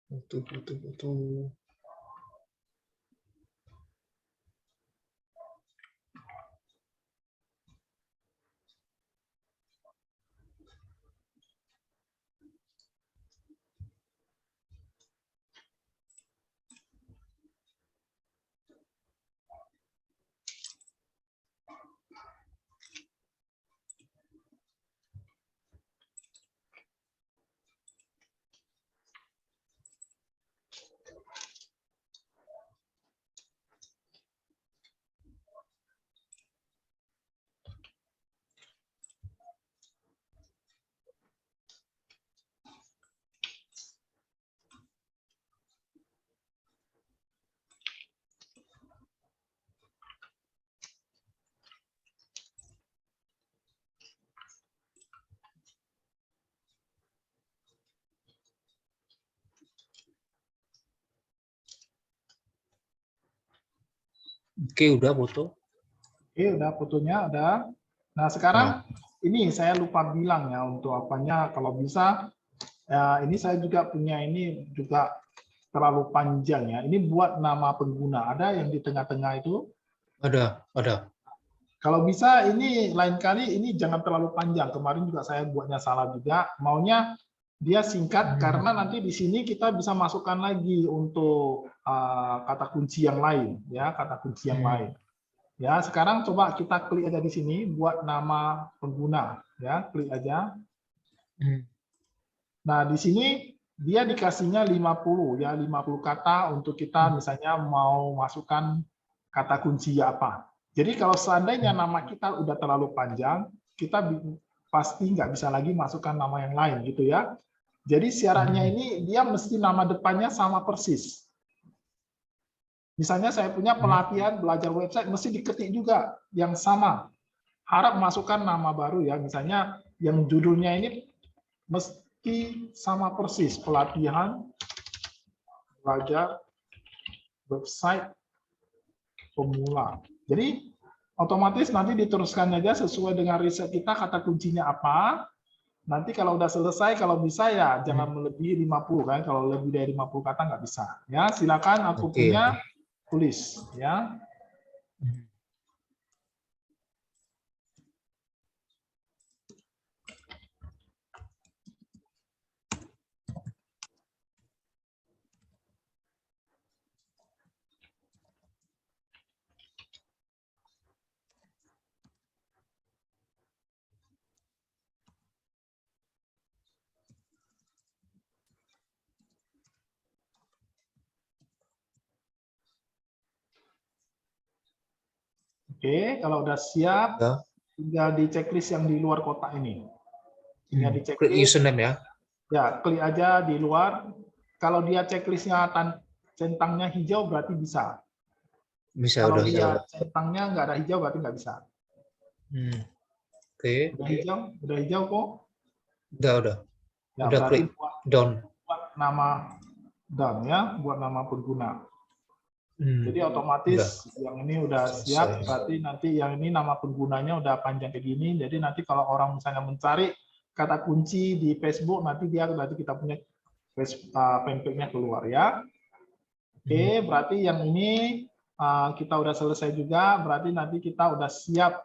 [SPEAKER 2] Foto. Oke, udah foto.
[SPEAKER 1] Oke, udah fotonya, udah. Nah, sekarang ini saya lupa bilang ya untuk apanya kalau bisa ya, ini saya juga punya ini juga terlalu panjang ya. Ini buat nama pengguna. Ada yang di tengah-tengah itu.
[SPEAKER 2] Ada.
[SPEAKER 1] Kalau bisa ini lain kali ini jangan terlalu panjang. Kemarin juga saya buatnya salah juga. Maunya dia singkat karena nanti di sini kita bisa masukkan lagi untuk kata kunci yang lain ya, kata kunci yang lain. Ya, sekarang coba kita klik aja di sini buat nama pengguna ya, klik aja. Nah, di sini dia dikasihnya 50 ya, 50 kata untuk kita misalnya mau masukkan kata kunci apa. Jadi kalau seandainya nama kita udah terlalu panjang, kita pasti nggak bisa lagi masukkan nama yang lain gitu ya. Jadi syaratnya ini dia mesti nama depannya sama persis. Misalnya saya punya pelatihan belajar website, mesti diketik juga yang sama. Harap masukkan nama baru ya, misalnya yang judulnya ini mesti sama persis, pelatihan belajar website pemula. Jadi otomatis nanti diteruskan aja sesuai dengan riset kita kata kuncinya apa. Nanti kalau udah selesai, kalau bisa ya jangan melebihi 50 kan. Kalau lebih dari 50 kata nggak bisa. Ya, silakan aku punya tulis ya. Oke, kalau udah siap, tinggal di checklist yang di luar kotak ini. Tinggal di
[SPEAKER 2] Klik
[SPEAKER 1] checklist.
[SPEAKER 2] username ya.
[SPEAKER 1] Ya, klik aja di luar. Kalau dia checklistnya centangnya hijau berarti bisa.
[SPEAKER 2] Bisa,
[SPEAKER 1] Kalau
[SPEAKER 2] udah.
[SPEAKER 1] dia centangnya nggak ada hijau berarti nggak bisa.
[SPEAKER 2] Oke.
[SPEAKER 1] Udah hijau kok.
[SPEAKER 2] Udah.
[SPEAKER 1] Ya,
[SPEAKER 2] Udah
[SPEAKER 1] berarti
[SPEAKER 2] klik down.
[SPEAKER 1] buat nama down ya, buat nama pengguna. Jadi otomatis yang ini udah siap, berarti nanti yang ini nama penggunanya udah panjang kayak gini. Jadi nanti kalau orang misalnya mencari kata kunci di Facebook, nanti dia berarti kita punya fanpage-nya keluar ya. Oke, berarti yang ini kita udah selesai juga, berarti nanti kita udah siap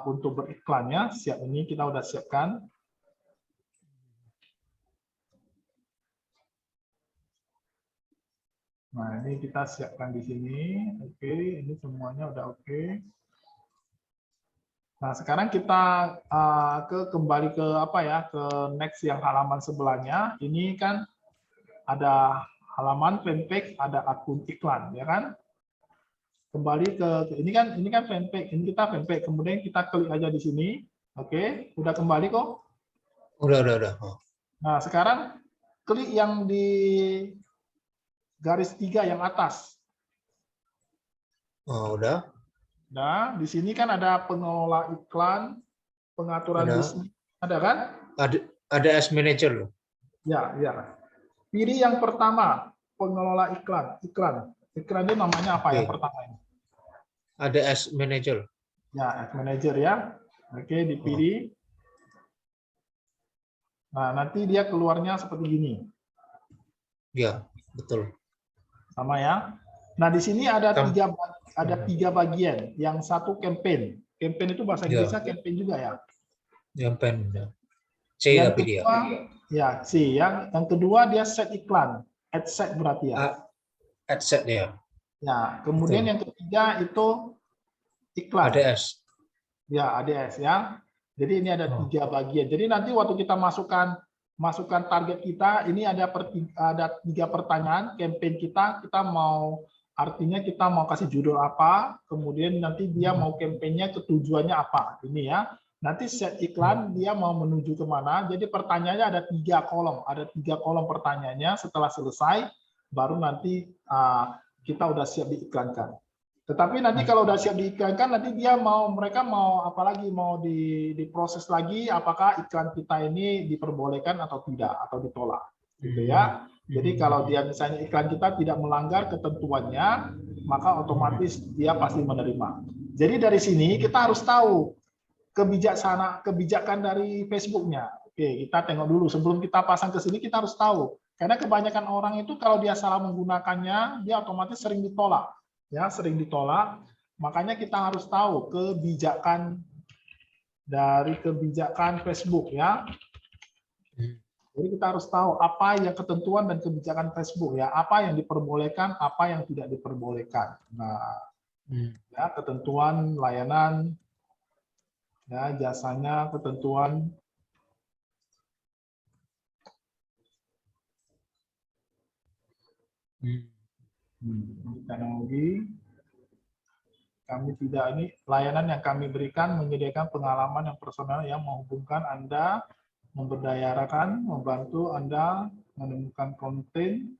[SPEAKER 1] untuk beriklan ya. Siap, ini kita udah siapkan. Nah, ini kita siapkan di sini. Oke, ini semuanya udah oke. Nah, sekarang kita kembali ke apa ya, ke next yang halaman sebelahnya. Ini kan ada halaman fanpage, ada akun iklan, ya kan? Kembali ke ini kan fanpage, ini kita fanpage. Kemudian kita klik aja di sini. Oke, udah kembali kok?
[SPEAKER 2] Udah.
[SPEAKER 1] Nah, sekarang klik yang di garis 3 yang atas.
[SPEAKER 2] Oh, udah.
[SPEAKER 1] Nah, di sini kan ada pengelola iklan, pengaturan
[SPEAKER 2] Ada.
[SPEAKER 1] bisnis, ada kan?
[SPEAKER 2] Ada as manager loh.
[SPEAKER 1] Ya, ya. Pilih yang pertama, pengelola iklan. Iklan itu namanya apa yang
[SPEAKER 2] Oke.
[SPEAKER 1] pertama ini?
[SPEAKER 2] Ada as manager.
[SPEAKER 1] Ya, Ads Manager ya. Oke, dipilih. Nah, nanti dia keluarnya seperti gini.
[SPEAKER 2] Ya, betul.
[SPEAKER 1] Sama ya. Nah, di sini ada
[SPEAKER 2] Kam-
[SPEAKER 1] tiga bagian. Yang satu campaign. Campaign itu bahasa
[SPEAKER 2] Ya,
[SPEAKER 1] Inggrisnya campaign juga ya.
[SPEAKER 2] campaign. Ya. C
[SPEAKER 1] Yang
[SPEAKER 2] tapi dia.
[SPEAKER 1] kedua, ya C. Yang kedua dia set iklan. Ad set berarti ya.
[SPEAKER 2] Ad set ya.
[SPEAKER 1] Ya, kemudian
[SPEAKER 2] Betul.
[SPEAKER 1] yang ketiga itu iklan.
[SPEAKER 2] ADS.
[SPEAKER 1] Ya, ADS ya. Jadi ini ada
[SPEAKER 2] Oh.
[SPEAKER 1] 3 bagian. Jadi nanti waktu kita masukkan target kita, ini ada 3 pertanyaan campaign kita mau artinya kita mau kasih judul apa, kemudian nanti dia mau campaignnya ketujuannya apa. Ini ya. Nanti set iklan dia mau menuju kemana. Jadi pertanyaannya ada 3 kolom. Ada 3 kolom pertanyaannya. Setelah selesai, baru nanti kita udah siap diiklankan. Tetapi nanti kalau udah siap diiklankan, nanti mereka mau apalagi mau diproses lagi, apakah iklan kita ini diperbolehkan atau tidak, atau ditolak, gitu ya. Jadi kalau dia misalnya iklan kita tidak melanggar ketentuannya, maka otomatis dia pasti menerima. Jadi dari sini kita harus tahu kebijakan dari Facebooknya. Oke, kita tengok dulu sebelum kita pasang ke sini, kita harus tahu. Karena kebanyakan orang itu kalau dia salah menggunakannya, dia otomatis sering ditolak. Ya, sering ditolak. Makanya kita harus tahu kebijakan Facebook ya. Jadi kita harus tahu apa yang ketentuan dan kebijakan Facebook ya, apa yang diperbolehkan, apa yang tidak diperbolehkan. Nah, ya ketentuan layanan ya, jasanya, ketentuan teknologi. Kami tidak ini layanan yang kami berikan menyediakan pengalaman yang personal yang menghubungkan Anda, memberdayakan, membantu Anda menemukan konten,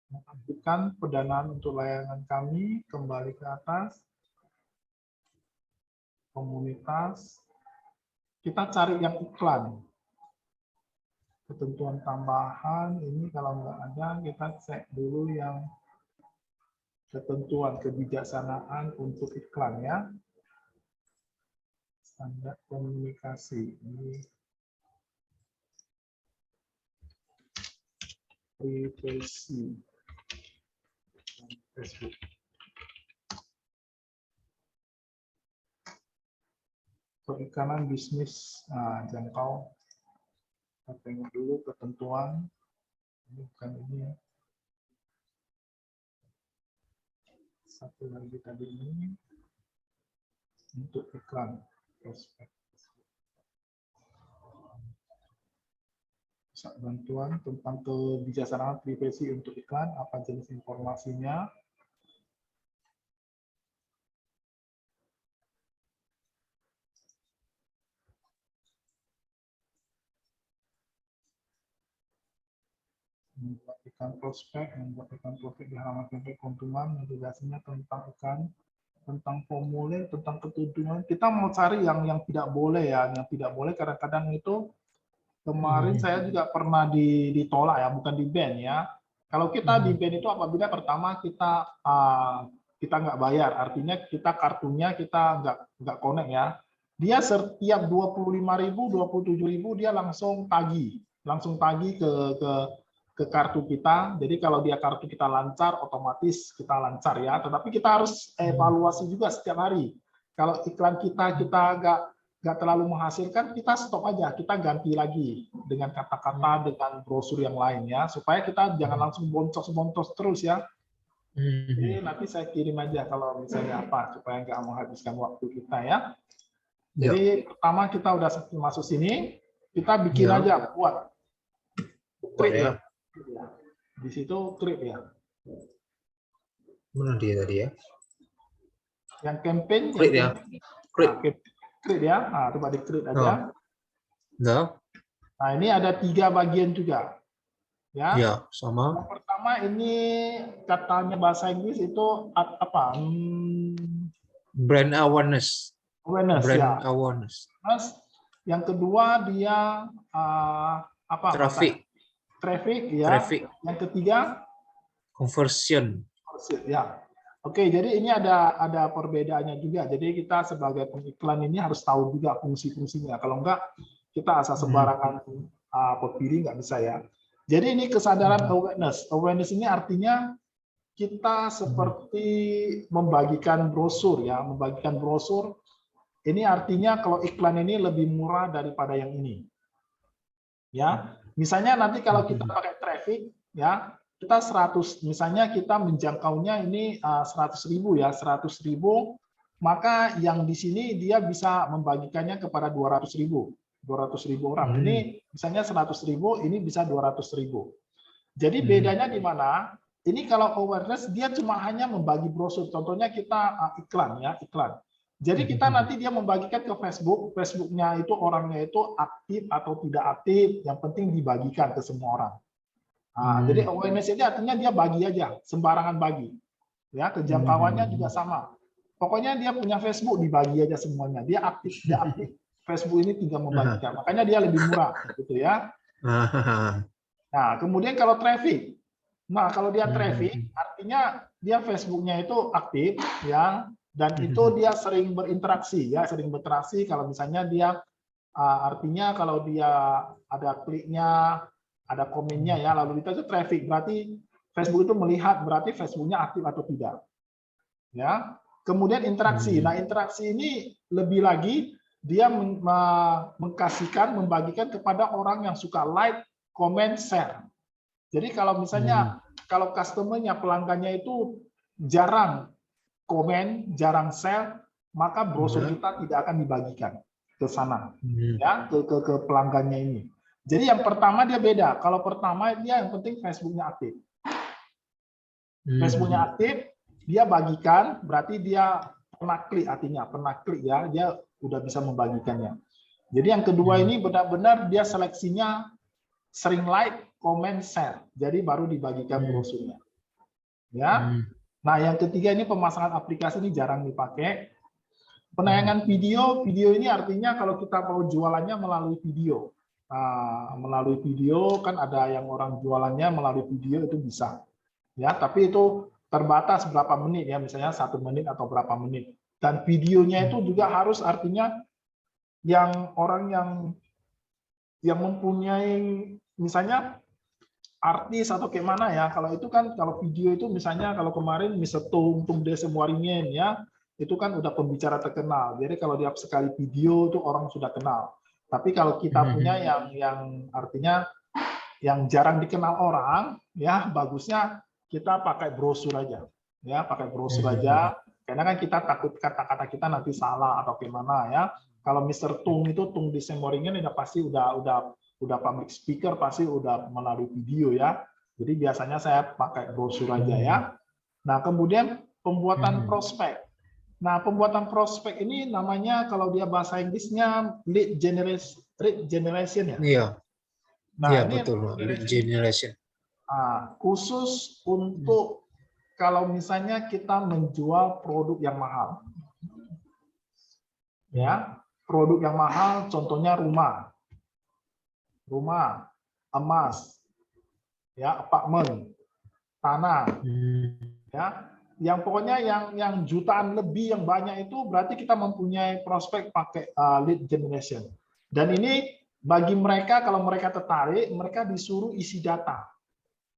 [SPEAKER 1] mengajukan pendanaan untuk layanan kami, kembali ke atas, komunitas, kita cari yang iklan. Ketentuan tambahan, ini kalau nggak ada, kita cek dulu yang ketentuan kebijaksanaan untuk iklan ya. Standar komunikasi ini privasi Facebook. Perikanan bisnis jangkau. Kita tengok dulu ketentuan. Ini bukan ini ya. Satu lagi tadi ini untuk iklan prospek. Bantuan tentang kebijaksanaan privasi untuk iklan, apa jenis informasinya. Membuat iklan prospek, membuat iklan prospek di halaman campaign keuntungan, menjelaskannya tentang iklan, tentang formulir, tentang ketentuan. Kita mau cari yang tidak boleh ya, yang tidak boleh kadang-kadang itu kemarin saya juga pernah ditolak ya, bukan di ban ya. Kalau kita di ban itu apabila pertama kita nggak bayar, artinya kita kartunya kita nggak connect ya. Dia setiap 25.000, 27.000 dia langsung tagih ke kartu kita. Jadi kalau dia kartu kita lancar, otomatis kita lancar ya. Tetapi kita harus evaluasi juga setiap hari. Kalau iklan kita nggak terlalu menghasilkan, kita stop aja, kita ganti lagi dengan kata-kata, dengan brosur yang lain ya, supaya kita jangan langsung boncos-boncos terus ya. Jadi nanti saya kirim aja kalau misalnya apa, supaya nggak menghabiskan waktu kita ya. Jadi pertama kita udah masuk sini, kita bikin aja, buat create ya. Di situ create ya.
[SPEAKER 2] Mana dia tadi ya?
[SPEAKER 1] Yang campaign,
[SPEAKER 2] Create ya.
[SPEAKER 1] Create ya. Nah, coba di create aja.
[SPEAKER 2] Nah,
[SPEAKER 1] Nah, ini ada 3 bagian juga. Ya.
[SPEAKER 2] Ya, sama.
[SPEAKER 1] Yang pertama ini katanya bahasa Inggris itu apa?
[SPEAKER 2] Brand awareness.
[SPEAKER 1] Awareness
[SPEAKER 2] Brand
[SPEAKER 1] ya.
[SPEAKER 2] awareness.
[SPEAKER 1] Terus yang kedua dia apa?
[SPEAKER 2] Traffic.
[SPEAKER 1] Traffic ya.
[SPEAKER 2] Traffic.
[SPEAKER 1] Yang ketiga
[SPEAKER 2] Conversion.
[SPEAKER 1] ya. Oke, jadi ini ada perbedaannya juga. Jadi kita sebagai pengiklan ini harus tahu juga fungsi-fungsinya. Kalau enggak kita asal sembarangan pilih nggak bisa ya. Jadi ini kesadaran awareness. Awareness ini artinya kita seperti membagikan brosur ya, membagikan brosur. Ini artinya kalau iklan ini lebih murah daripada yang ini. Ya, misalnya nanti kalau kita pakai traffic ya, kita 100, misalnya kita menjangkaunya ini 100.000 ya, 100.000, maka yang di sini dia bisa membagikannya kepada 200.000 orang. Ini misalnya 100.000, ini bisa 200.000. Jadi bedanya di mana? Ini kalau awareness dia cuma hanya membagi brosur. Contohnya kita iklan ya, iklan. Jadi kita nanti dia membagikan ke Facebook, Facebooknya itu orangnya itu aktif atau tidak aktif, yang penting dibagikan ke semua orang. Nah, jadi awareness ini artinya dia bagi aja, sembarangan bagi. Ya, kejangkauannya juga sama. Pokoknya dia punya Facebook, dibagi aja semuanya. Dia aktif, tidak aktif. Facebook ini tinggal membagikan. Makanya dia lebih murah, gitu ya. Nah, kemudian kalau traffic. Nah, kalau dia traffic, artinya dia Facebooknya itu aktif, ya, dan itu dia sering berinteraksi, ya, sering berinteraksi. Kalau misalnya dia, artinya kalau dia ada kliknya, ada komennya ya, lalu itu traffic, berarti Facebook itu melihat berarti Facebooknya aktif atau tidak. Ya. Kemudian interaksi. Nah, interaksi ini lebih lagi dia mengkasihkan, membagikan kepada orang yang suka like, comment, share. Jadi kalau misalnya kalau customer-nya, pelanggannya itu jarang komen, jarang share, maka brosur kita tidak akan dibagikan ke sana. Ya, ke pelanggannya ini. Jadi yang pertama dia beda. Kalau pertama dia yang penting Facebooknya aktif. Facebooknya aktif, dia bagikan, berarti dia pernah klik, artinya pernah klik ya, dia udah bisa membagikannya. Jadi yang kedua ini benar-benar dia seleksinya sering like, comment, share. Jadi baru dibagikan brosurnya. Ya. Nah yang ketiga ini pemasangan aplikasi ini jarang dipakai. Penayangan video, video ini artinya kalau kita mau jualannya melalui video. Nah, melalui video kan ada yang orang jualannya melalui video itu bisa, ya. Tapi itu terbatas berapa menit ya, misalnya 1 menit atau berapa menit. Dan videonya itu juga harus artinya yang orang yang mempunyai misalnya artis atau kayak mana ya. Kalau itu kan kalau video itu misalnya kalau kemarin Mr. Tung Desa Muaringin ya. Itu kan udah pembicara terkenal. Jadi kalau dia sekali video itu orang sudah kenal. Tapi kalau kita punya yang artinya yang jarang dikenal orang, ya bagusnya kita pakai brosur aja. Ya, pakai brosur aja. Karena kan kita takut kata-kata kita nanti salah atau gimana ya. Kalau Mr. Tung itu Tung Desa Muaringin udah pasti udah public speaker, pasti udah melalui video ya. Jadi biasanya saya pakai brosur aja ya. Nah, kemudian pembuatan prospek. Nah, pembuatan prospek ini namanya kalau dia bahasa Inggrisnya lead generation ya.
[SPEAKER 2] Iya.
[SPEAKER 1] Nah,
[SPEAKER 2] iya,
[SPEAKER 1] ini
[SPEAKER 2] betul, lead generation.
[SPEAKER 1] Khusus untuk kalau misalnya kita menjual produk yang mahal. Ya, produk yang mahal contohnya rumah, emas, ya, apartemen, tanah, ya. Yang pokoknya yang jutaan lebih yang banyak itu berarti kita mempunyai prospek pakai lead generation. Dan ini bagi mereka kalau mereka tertarik, mereka disuruh isi data.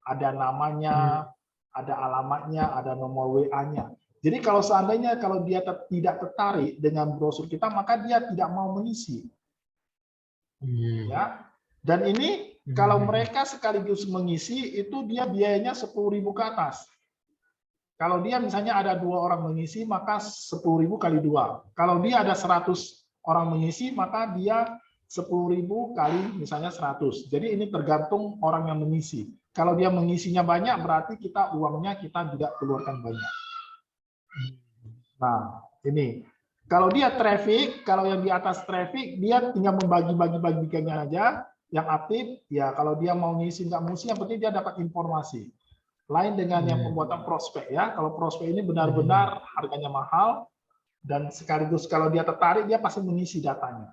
[SPEAKER 1] Ada namanya, ada alamatnya, ada nomor WA-nya. Jadi kalau seandainya kalau dia tidak tertarik dengan brosur kita, maka dia tidak mau mengisi. Ya. Dan ini kalau mereka sekaligus mengisi itu dia biayanya 10.000 ke atas. Kalau dia misalnya ada 2 orang mengisi, maka 10.000 kali 2. Kalau dia ada 100 orang mengisi, maka dia 10.000 kali misalnya 100. Jadi ini tergantung orang yang mengisi. Kalau dia mengisinya banyak, berarti uangnya kita tidak keluarkan banyak. Nah, ini. Kalau dia traffic, kalau yang di atas traffic, dia tinggal membagi-bagikannya aja. yang aktif, ya kalau dia mau ngisi nggak ngisi, yang penting dia dapat informasi. Lain dengan yang pembuatan prospek ya. Kalau prospek ini benar-benar harganya mahal dan sekaligus kalau dia tertarik dia pasti mengisi datanya.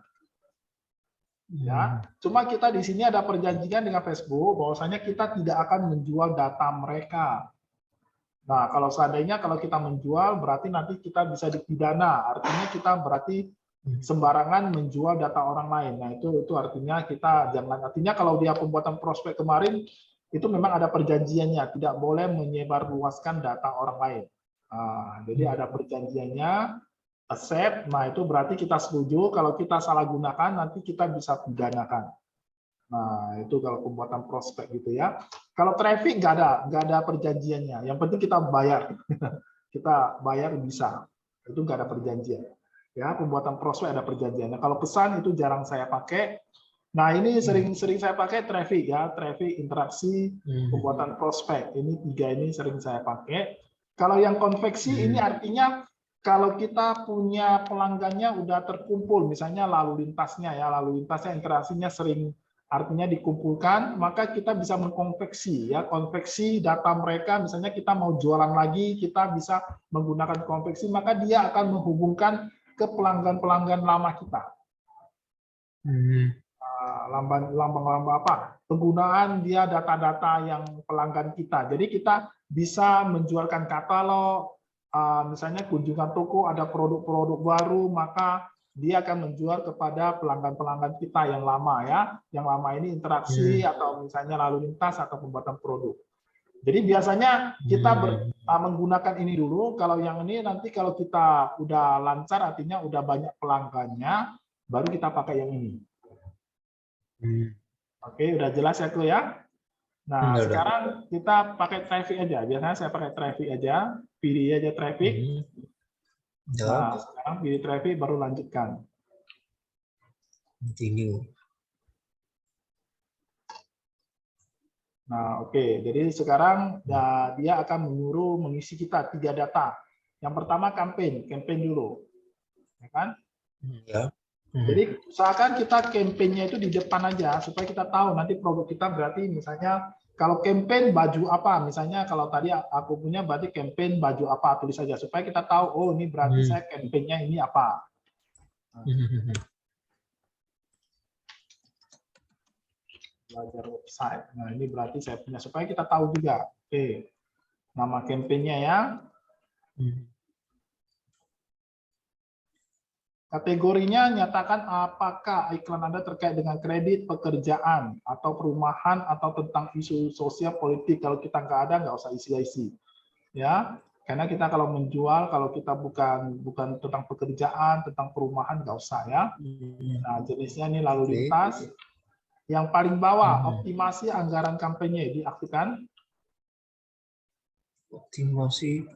[SPEAKER 1] Ya, cuma kita di sini ada perjanjian dengan Facebook bahwasanya kita tidak akan menjual data mereka. Nah, kalau seandainya kalau kita menjual berarti nanti kita bisa dipidana. Artinya kita berarti sembarangan menjual data orang lain. Nah, itu artinya kita jangan, artinya kalau dia pembuatan prospek kemarin itu memang ada perjanjiannya, tidak boleh menyebarluaskan data orang lain. Nah, jadi ada perjanjiannya, accept, nah itu berarti kita setuju, kalau kita salah gunakan nanti kita bisa pidanakan. Nah, itu kalau pembuatan prospek gitu ya. Kalau traffic nggak ada perjanjiannya, yang penting kita bayar. Kita bayar bisa, itu nggak ada perjanjian. Ya, pembuatan prospek ada perjanjiannya. Kalau pesan itu jarang saya pakai. Nah, ini sering saya pakai traffic ya, traffic, interaksi, pembuatan prospek. Ini 3 ini sering saya pakai. Kalau yang konveksi ini artinya kalau kita punya pelanggannya udah terkumpul, misalnya lalu lintasnya interaksinya sering artinya dikumpulkan, maka kita bisa mengkonveksi ya, konveksi data mereka, misalnya kita mau jualan lagi, kita bisa menggunakan konveksi, maka dia akan menghubungkan ke pelanggan-pelanggan lama kita. Lambang-lambang apa? Penggunaan dia data-data yang pelanggan kita. Jadi kita bisa menjualkan katalog, misalnya kunjungan toko ada produk-produk baru, maka dia akan menjual kepada pelanggan-pelanggan kita yang lama ya, yang lama ini interaksi atau misalnya lalu lintas atau pembuatan produk. Jadi biasanya kita menggunakan ini dulu, kalau yang ini nanti kalau kita udah lancar artinya udah banyak pelanggannya, baru kita pakai yang ini. Oke, udah jelas ya tuh ya. Nah, sekarang kita pakai traffic aja. Biasanya saya pakai traffic aja, pilih aja traffic. Nah, sekarang pilih traffic baru lanjutkan.
[SPEAKER 2] Continue.
[SPEAKER 1] Nah, oke. Jadi sekarang ya, dia akan menyuruh mengisi kita 3 data. Yang pertama campaign dulu. Ya kan?
[SPEAKER 2] Ya.
[SPEAKER 1] Jadi usahakan kita campaign-nya itu di depan aja supaya kita tahu nanti produk kita berarti misalnya kalau campaign baju apa, misalnya kalau tadi aku punya berarti campaign baju apa, tulis saja supaya kita tahu oh ini berarti saya campaign-nya ini apa. Belajar website. Nah, ini berarti saya punya supaya kita tahu juga. Oke. Nama campaign-nya ya. Kategorinya nyatakan apakah iklan Anda terkait dengan kredit, pekerjaan, atau perumahan, atau tentang isu sosial politik. Kalau kita nggak ada, nggak usah isi-isi. Ya, karena kita kalau menjual, kalau kita bukan tentang pekerjaan, tentang perumahan, nggak usah ya. Nah, jenisnya ini lalu lintas. Yang paling bawah, optimasi anggaran kampanye diaktifkan.
[SPEAKER 2] Optimasi.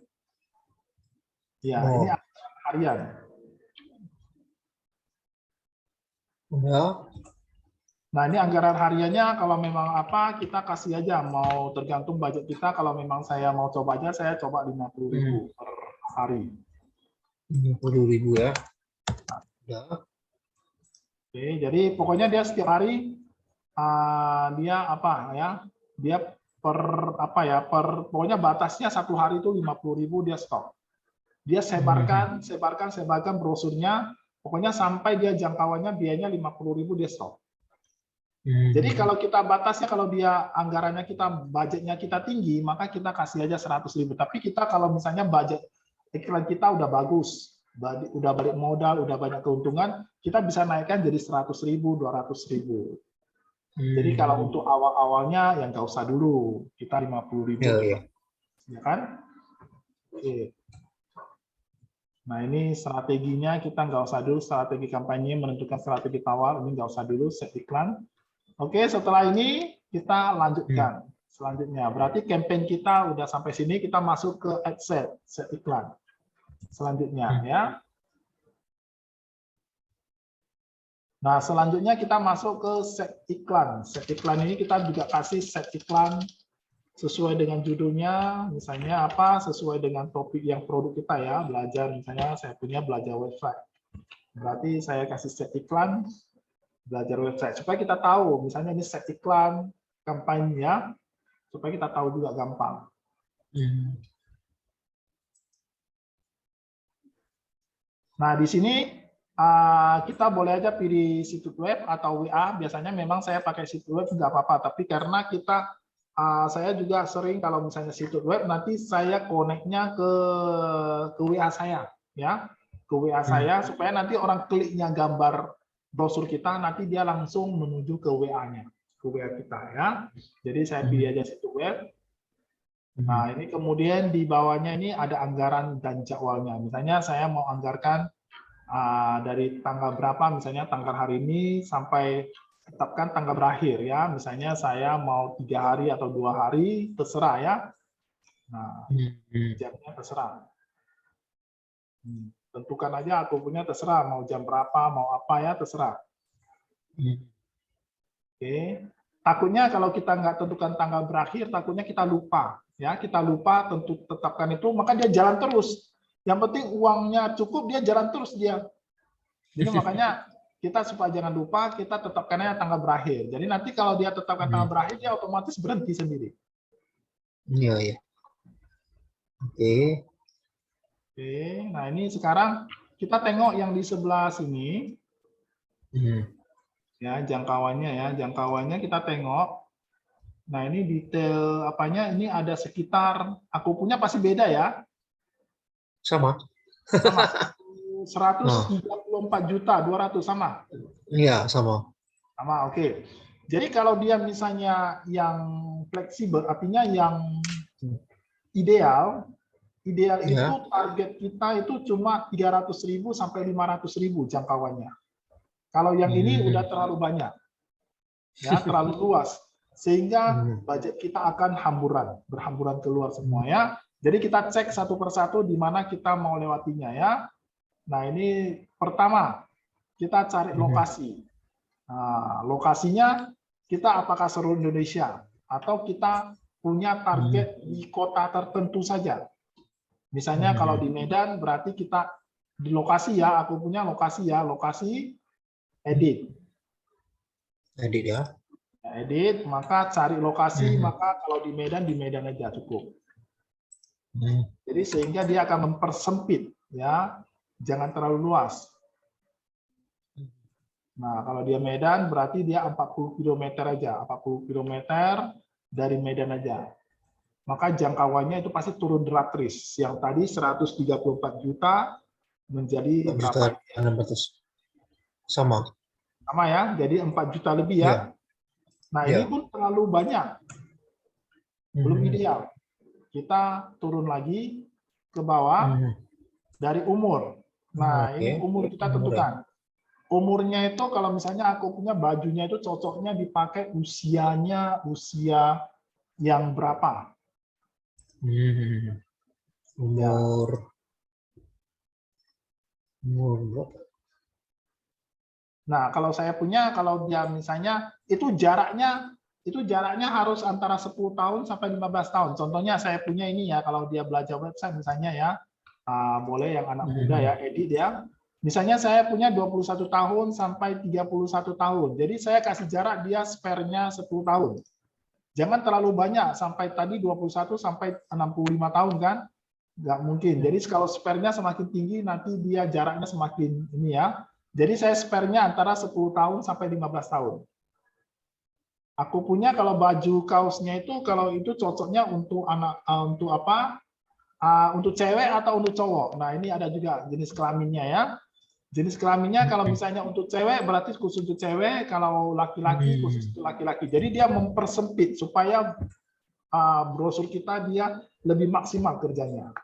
[SPEAKER 1] Ya, ini anggaran harian.
[SPEAKER 2] Ya.
[SPEAKER 1] Nah, ini anggaran hariannya kalau memang apa kita kasih aja, mau tergantung budget kita. Kalau memang saya mau coba aja, saya coba 50.000 per hari.
[SPEAKER 2] 50.000 ya. Ya.
[SPEAKER 1] Oke, jadi pokoknya dia setiap hari dia apa ya? Dia per apa ya? Pokoknya batasnya 1 hari itu 50.000 dia stop. Dia sebarkan brosurnya. Pokoknya sampai dia jangkauannya biayanya 50.000 dia stop. Jadi kalau kita batasnya, kalau dia anggarannya kita, budgetnya kita tinggi, maka kita kasih aja 100.000. Tapi kita kalau misalnya budget iklan kita udah bagus, udah balik modal, udah banyak keuntungan, kita bisa naikkan jadi 100.000, 200.000. Jadi kalau untuk awal-awalnya yang nggak usah dulu, kita 50.000. Ya kan? Oke. Nah, ini strateginya kita nggak usah dulu, strategi kampanye, menentukan strategi tawar, ini nggak usah dulu, set iklan. Oke, setelah ini kita lanjutkan. Selanjutnya, berarti campaign kita udah sampai sini, kita masuk ke ad set iklan. Selanjutnya ya. Nah, selanjutnya kita masuk ke set iklan. Set iklan ini kita juga kasih set iklan sesuai dengan judulnya, misalnya apa, sesuai dengan topik yang produk kita ya, belajar, misalnya saya punya belajar website. Berarti saya kasih set iklan. belajar website supaya kita tahu misalnya ini set iklan kampanye supaya kita tahu juga gampang. Nah di sini kita boleh aja pilih situs web atau WA. Biasanya memang saya pakai situs web nggak apa-apa, tapi karena saya juga sering kalau misalnya situs web nanti saya connect-nya ke WA saya, ya, ke WA saya supaya nanti orang kliknya gambar brosur kita nanti dia langsung menuju ke WA-nya, ke WA kita, ya. Jadi saya pilih aja situs web. Nah ini kemudian di bawahnya ini ada anggaran dan jadwalnya. Misalnya saya mau anggarkan dari tanggal berapa, misalnya tanggal hari ini sampai tetapkan tanggal berakhir, ya. Misalnya saya mau 3 hari atau 2 hari, terserah, ya. Nah, jamnya terserah. Tentukan aja aku punya, terserah mau jam berapa, mau apa, ya, terserah. Oke. Takutnya kalau kita nggak tentukan tanggal berakhir, takutnya kita lupa, ya. Kita lupa tetapkan itu, maka dia jalan terus. Yang penting uangnya cukup, dia jalan terus dia. Jadi makanya kita supaya jangan lupa, kita tetapkannya tanggal berakhir. Jadi nanti kalau dia tetapkan tanggal berakhir, dia otomatis berhenti sendiri.
[SPEAKER 2] Iya, iya. Oke.
[SPEAKER 1] Oke, nah ini sekarang kita tengok yang di sebelah sini. Ya, jangkauannya kita tengok. Nah, ini detail apanya, ini ada sekitar, aku punya pasti beda, ya.
[SPEAKER 2] Sama.
[SPEAKER 1] Sama. 134.200.000 sama.
[SPEAKER 2] Iya, sama.
[SPEAKER 1] Sama, oke. Jadi kalau dia misalnya yang fleksibel, artinya yang ideal
[SPEAKER 2] Ya.
[SPEAKER 1] itu target kita itu cuma 300.000 sampai 500.000 jangkauannya. Kalau yang ini udah terlalu banyak, ya, terlalu luas, sehingga budget kita akan berhamburan keluar semua, ya. Jadi kita cek satu persatu di mana kita mau lewatinya, ya. Nah ini pertama kita cari lokasi. Nah, lokasinya kita apakah seluruh Indonesia atau kita punya target di kota tertentu saja. Misalnya kalau di Medan berarti kita di lokasi, ya, aku punya lokasi, ya, lokasi edit.
[SPEAKER 2] Edit, ya.
[SPEAKER 1] Edit, maka cari lokasi, maka kalau di Medan aja cukup. Jadi sehingga dia akan mempersempit, ya, jangan terlalu luas. Nah, kalau dia Medan berarti dia 40 km aja, 40 km dari Medan aja. Maka jangkauannya itu pasti turun drastis. Yang tadi 134 juta menjadi berapa?
[SPEAKER 2] Sama.
[SPEAKER 1] Sama, ya, jadi 4 juta lebih, ya. Nah, ini pun terlalu banyak. Belum ideal. Kita turun lagi ke bawah dari umur. Nah, ini umur kita tentukan. Umurnya itu kalau misalnya aku punya bajunya itu cocoknya dipakai usianya usia yang berapa?
[SPEAKER 2] Umur berapa?
[SPEAKER 1] Nah, kalau saya punya, kalau dia misalnya itu jaraknya harus antara 10 tahun sampai 15 tahun. Contohnya saya punya ini, ya, kalau dia belajar website misalnya, ya, boleh yang anak muda, ya, edit, ya. Misalnya saya punya 21 tahun sampai 31 tahun. Jadi saya kasih jarak dia spare-nya 10 tahun. Jangan terlalu banyak sampai tadi 21 sampai 65 tahun, kan? Nggak mungkin. Jadi kalau spare-nya semakin tinggi nanti dia jaraknya semakin ini, ya. Jadi saya spare-nya antara 10 tahun sampai 15 tahun. Aku punya kalau baju kaosnya itu kalau itu cocoknya untuk anak untuk apa? Untuk cewek atau untuk cowok. Nah, ini ada juga jenis kelaminnya, ya. Jenis kelaminnya kalau misalnya untuk cewek berarti khusus untuk cewek, kalau laki-laki khusus untuk laki-laki. Jadi dia mempersempit supaya brosur kita dia lebih maksimal kerjanya.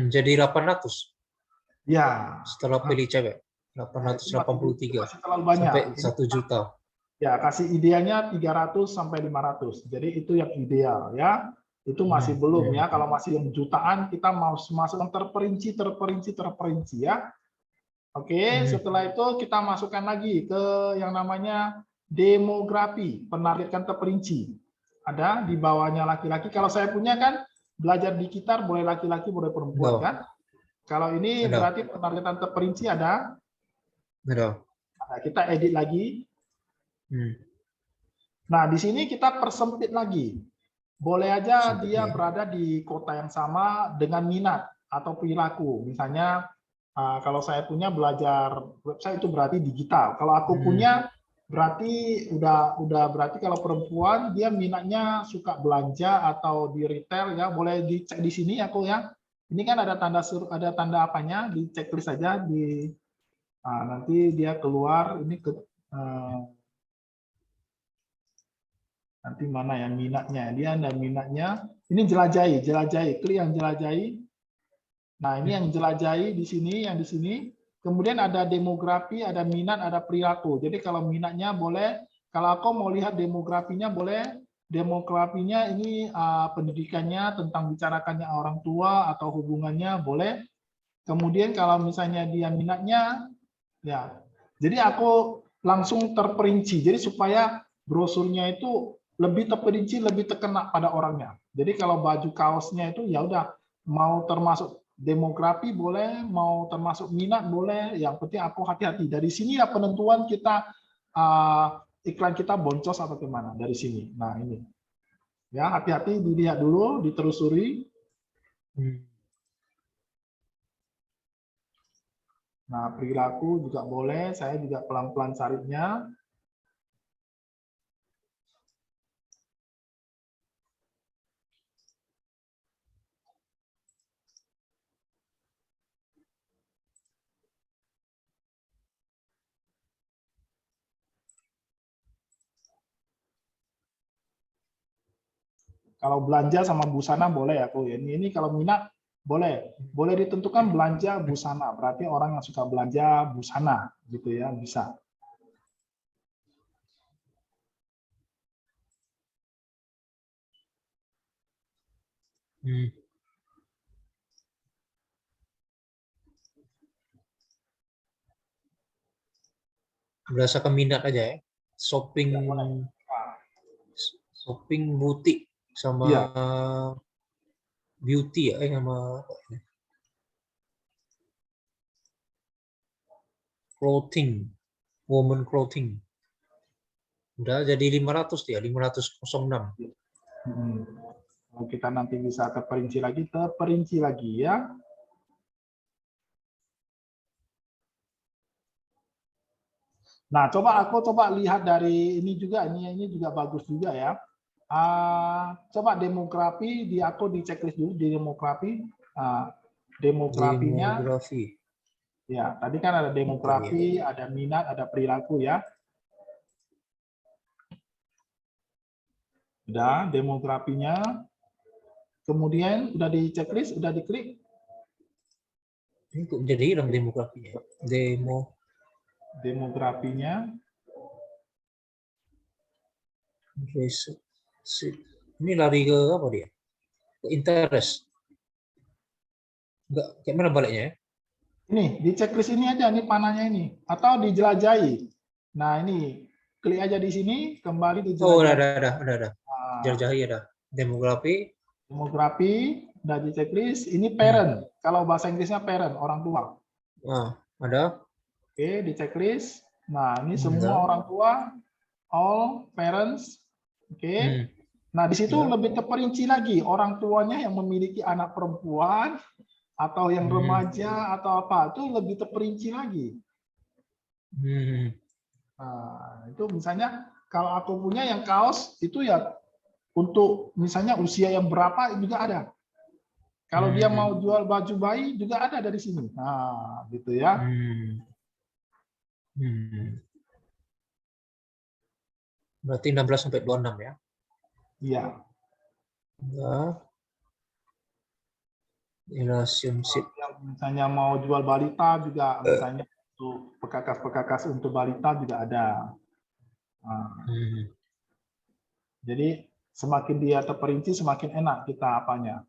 [SPEAKER 2] Jadi 800.
[SPEAKER 1] Ya.
[SPEAKER 2] Setelah pilih cewek 883
[SPEAKER 1] masih terlalu banyak.
[SPEAKER 2] sampai 1 juta.
[SPEAKER 1] Ya, kasih idealnya 300 sampai 500. Jadi itu yang ideal, ya. Itu masih belum, ya. Kalau masih yang jutaan kita mau masukkan terperinci, ya. Oke, setelah itu kita masukkan lagi ke yang namanya demografi, penargetan terperinci. Ada di bawahnya laki-laki. Kalau saya punya kan belajar di Gitar boleh laki-laki, boleh perempuan, kan? Kalau ini berarti penargetan terperinci ada. Nah, kita edit lagi. Nah, di sini kita persempit lagi. Boleh aja dia berada di kota yang sama dengan minat atau perilaku. Misalnya kalau saya punya belajar website itu berarti digital. Kalau aku punya berarti udah berarti kalau perempuan dia minatnya suka belanja atau di retail ya, boleh dicek di sini aku ya. Ini kan ada tanda apanya, di checklist saja di nanti dia keluar ini ke nanti mana ya minatnya, dia ada minatnya. Ini jelajahi, klik yang jelajahi. Nah, ini yang jelajahi di sini, yang di sini. Kemudian ada demografi, ada minat, ada perilaku. Jadi kalau minatnya boleh, kalau aku mau lihat demografinya boleh. Demografinya ini pendidikannya, tentang bicarakannya orang tua atau hubungannya boleh. Kemudian kalau misalnya dia minatnya, ya. Jadi aku langsung terperinci. Jadi supaya brosurnya itu lebih terperinci, lebih terkena pada orangnya. Jadi kalau baju kaosnya itu ya udah mau termasuk demografi boleh, mau termasuk minat boleh. Yang penting aku hati-hati. Dari sini ya penentuan kita iklan kita boncos atau gimana dari sini. Nah ini ya hati-hati dilihat dulu, ditelusuri. Nah perilaku juga boleh. Saya juga pelan-pelan carinya. Kalau belanja sama busana boleh aku ya. Ini kalau minat boleh. Boleh ditentukan belanja busana. Berarti orang yang suka belanja busana gitu ya, bisa.
[SPEAKER 2] Berdasarkan minat aja ya. Shopping butik sama
[SPEAKER 1] Iya.
[SPEAKER 2] beauty ya, sama clothing, woman clothing. Udah jadi 500 dia, 506.
[SPEAKER 1] Kalau kita nanti bisa terperinci lagi ya. Nah, coba lihat dari ini juga, ini juga bagus juga ya. Coba demografi aku di checklist dulu di demografi. Demografinya.
[SPEAKER 2] Demografi.
[SPEAKER 1] Ya, tadi kan ada demografi, ada minat, ada perilaku ya. Udah demografinya. Kemudian udah di checklist, udah diklik.
[SPEAKER 2] Ini kok jadi hilang demografinya?
[SPEAKER 1] Demografinya.
[SPEAKER 2] Ini lari ke apa dia? Ke interest. Enggak, kayak mana baliknya ya?
[SPEAKER 1] Ini di checklist ini aja, ini panahnya ini, atau dijelajahi. Nah ini klik aja di sini, kembali dijelajahi.
[SPEAKER 2] Oh, ada. Jelajahi ada. Demografi.
[SPEAKER 1] Demografi udah di checklist. Ini parent, kalau bahasa Inggrisnya parent, orang tua.
[SPEAKER 2] Ada.
[SPEAKER 1] Oke, di checklist. Nah ini semua orang tua, all parents. Oke. Nah di situ lebih terperinci lagi orang tuanya yang memiliki anak perempuan atau yang remaja atau apa, itu lebih terperinci lagi. Nah, itu misalnya kalau aku punya yang kaos itu ya untuk misalnya usia yang berapa juga ada. Kalau dia mau jual baju bayi juga ada dari sini. Nah, gitu ya.
[SPEAKER 2] Berarti 16 sampai 26 ya?
[SPEAKER 1] Iya.
[SPEAKER 2] Relationship.
[SPEAKER 1] Misalnya mau jual balita juga, misalnya untuk pekakas untuk balita juga ada. Jadi semakin dia terperinci semakin enak kita apanya.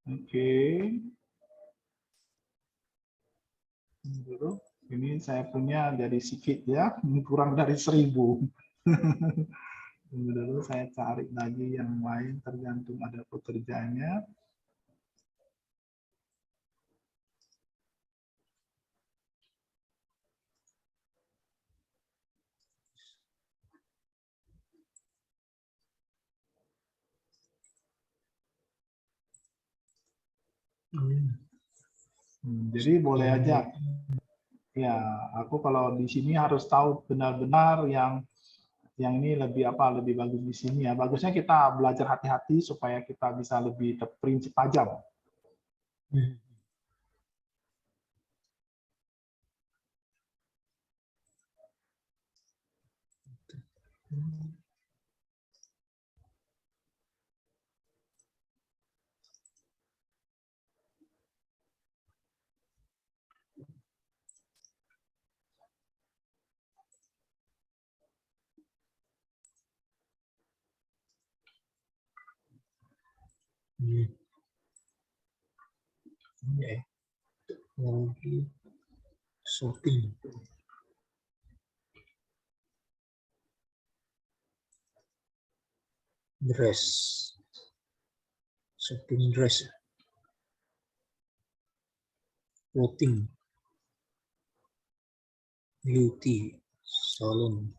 [SPEAKER 1] Oke. dulu. Ini saya punya jadi sedikit ya, ini kurang dari 1000. Tunggu dulu, saya cari lagi yang lain tergantung ada pekerjaannya. Jadi boleh aja. Ya, aku kalau di sini harus tahu benar-benar yang ini lebih lebih bagus di sini ya. Bagusnya kita belajar hati-hati supaya kita bisa lebih terperinci tajam.
[SPEAKER 2] Teknologi shopping. Dress. Shopping dress. Clothing. Beauty. Salon.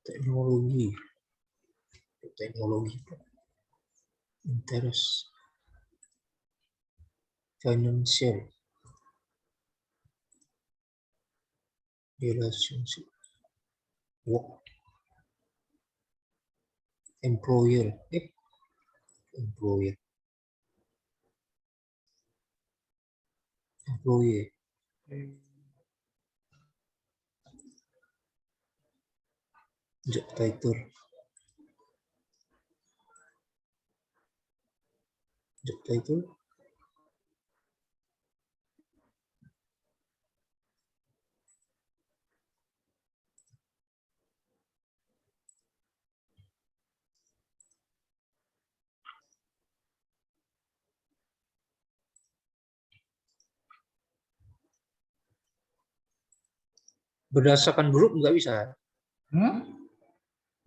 [SPEAKER 2] Teknologi. Interest. Financial. Relationship. Work. Employer. Employee. Job title. Berdasarkan grup nggak bisa.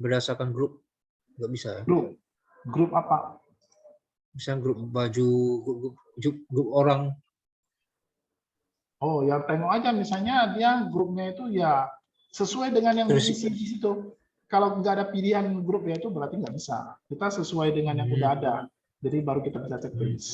[SPEAKER 2] Berdasarkan grup nggak bisa.
[SPEAKER 1] Grup apa?
[SPEAKER 2] Misalnya grup baju, grup orang.
[SPEAKER 1] Oh, ya tengok aja misalnya dia grupnya itu ya sesuai dengan yang diisi di situ. Kalau nggak ada pilihan grup ya itu berarti nggak bisa. Kita sesuai dengan yang udah ada. Jadi baru kita bisa cek base.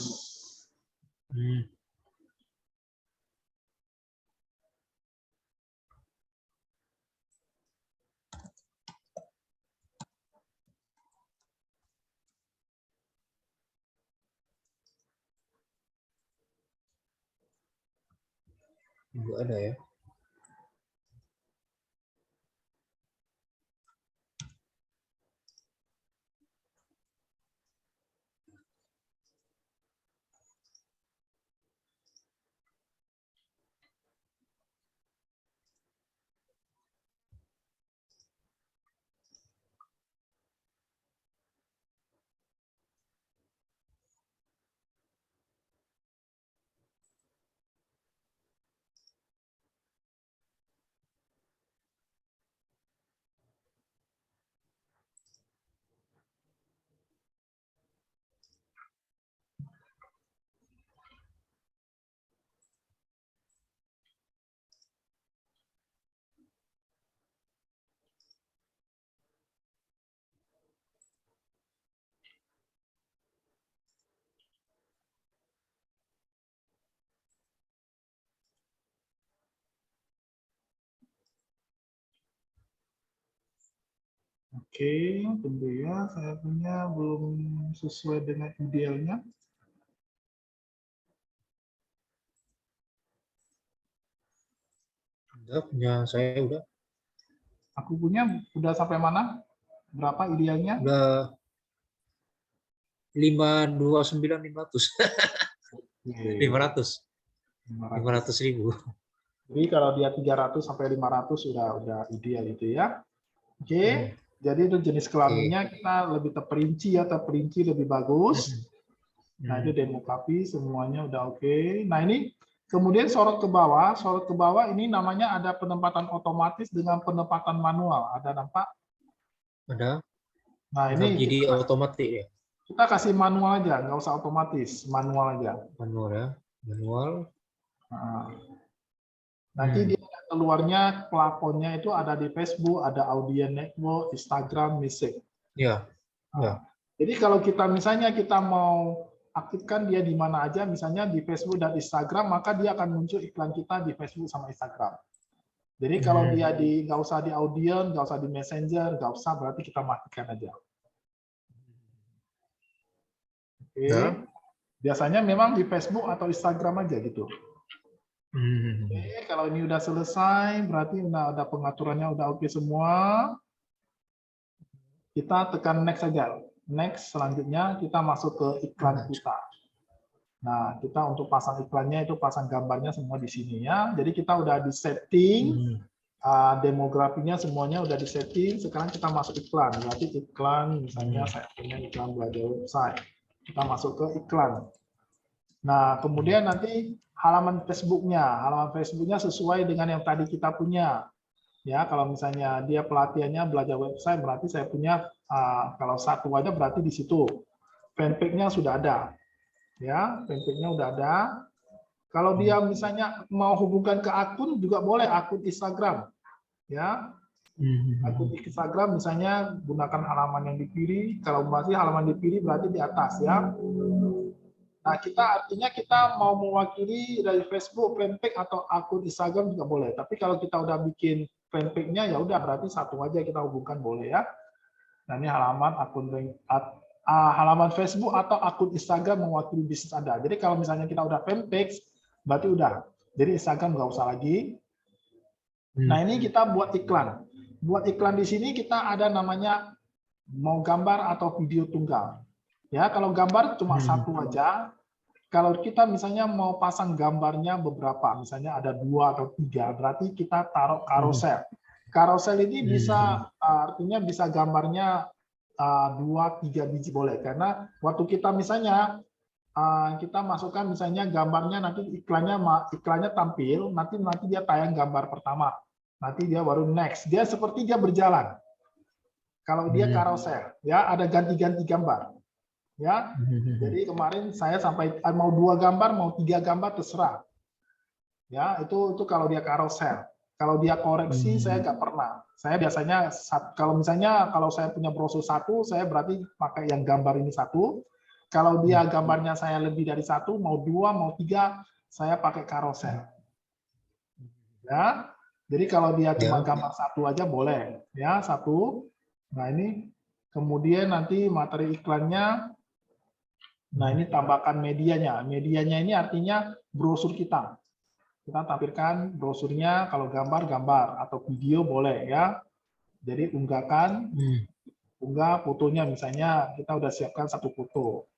[SPEAKER 2] Nggak ada ya.
[SPEAKER 1] Oke, tunggu ya. Saya punya belum sesuai dengan idealnya.
[SPEAKER 2] Punya saya udah.
[SPEAKER 1] Aku punya udah sampai mana? Berapa idealnya?
[SPEAKER 2] Udah 529.500. 500.000.
[SPEAKER 1] Jadi kalau dia 300 sampai 500 udah ideal itu ya. Oke. Jadi itu jenis kelaminnya kita lebih terperinci ya, terperinci lebih bagus. Nah, itu demo copy, semuanya udah oke. Nah, ini kemudian sorot ke bawah. Sorot ke bawah ini namanya ada penempatan otomatis dengan penempatan manual. Ada nampak?
[SPEAKER 2] Ada.
[SPEAKER 1] Nah, ini
[SPEAKER 2] Jadi otomatis ya.
[SPEAKER 1] kita kasih manual aja, nggak usah otomatis, manual aja.
[SPEAKER 2] Manual ya. Manual.
[SPEAKER 1] Nah, nanti dia keluarnya plafonnya itu ada di Facebook, ada audience network, Instagram, message.
[SPEAKER 2] Ya.
[SPEAKER 1] Nah, jadi kalau kita misalnya kita mau aktifkan dia di mana aja, misalnya di Facebook dan Instagram, maka dia akan muncul iklan kita di Facebook sama Instagram. Jadi kalau dia nggak usah di audience, nggak usah di messenger, nggak usah, berarti kita matikan aja. Oke. Biasanya memang di Facebook atau Instagram aja gitu. Oke, kalau ini udah selesai, berarti udah ada pengaturannya, udah oke semua. Kita tekan next saja. Next, selanjutnya kita masuk ke iklan kita. Nah, kita untuk pasang iklannya itu pasang gambarnya semua di sini ya. Jadi kita udah di setting, demografinya semuanya udah di setting. Sekarang kita masuk iklan. Berarti iklan, misalnya saya punya iklan belajar website. Kita masuk ke iklan. Nah, kemudian nanti halaman Facebooknya sesuai dengan yang tadi kita punya. Ya, kalau misalnya dia pelatihannya belajar website, berarti saya punya kalau satu aja berarti di situ. Fanpage-nya sudah ada. Ya, fanpage-nya udah ada. Kalau dia misalnya mau hubungkan ke akun juga boleh, akun Instagram. Ya. Akun Instagram misalnya gunakan halaman yang di kiri, kalau masih halaman di kiri berarti di atas ya. Nah, artinya kita mau mewakili dari Facebook, fanpage atau akun Instagram juga boleh. Tapi kalau kita udah bikin fanpage-nya ya udah berarti satu aja kita hubungkan boleh ya. Nah, ini halaman halaman Facebook atau akun Instagram mewakili bisnis Anda. Jadi kalau misalnya kita udah fanpage, berarti udah. Jadi Instagram nggak usah lagi. Nah, ini kita buat iklan. Buat iklan di sini kita ada namanya mau gambar atau video tunggal. Ya, kalau gambar cuma satu aja. Kalau kita misalnya mau pasang gambarnya beberapa, misalnya ada 2 atau 3, berarti kita taruh carousel. Carousel ini bisa artinya bisa gambarnya 2-3 biji boleh, karena waktu kita misalnya kita masukkan misalnya gambarnya nanti iklannya tampil, nanti dia tayang gambar pertama, nanti dia baru next, dia seperti dia berjalan. Kalau dia carousel, ya ada ganti-ganti gambar. Ya, jadi kemarin saya sampai mau 2 gambar, mau 3 gambar terserah. Ya, itu kalau dia carousel. Kalau dia koreksi saya nggak pernah. Saya biasanya kalau saya punya brosur 1, saya berarti pakai yang gambar ini 1. Kalau dia gambarnya saya lebih dari 1, mau 2, mau 3, saya pakai carousel. Ya, jadi kalau dia cuma gambar 1 aja boleh. Ya, 1. Nah ini kemudian nanti materi iklannya. Nah, ini tambahkan medianya. Medianya ini artinya brosur kita. Kita tampilkan brosurnya, kalau gambar, atau video boleh ya. Jadi unggah fotonya, misalnya kita udah siapkan 1 foto.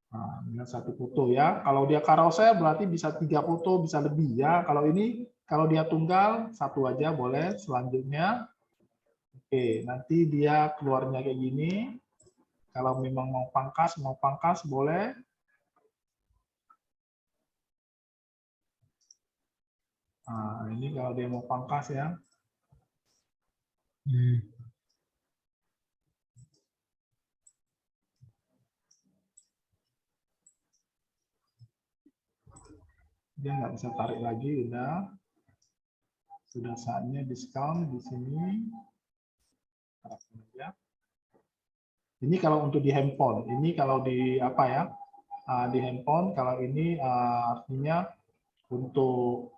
[SPEAKER 1] Nah, ini 1 foto ya. Kalau dia carousel berarti bisa 3 foto, bisa lebih ya. Kalau dia tunggal, 1 aja boleh. Selanjutnya, oke, nanti dia keluarnya kayak gini. Kalau memang mau pangkas boleh. Nah, ini kalau dia mau pangkas ya. Dia nggak bisa tarik lagi, sudah saatnya diskon di sini. Ini kalau untuk di handphone. Ini kalau di apa ya? Di handphone. Kalau ini artinya untuk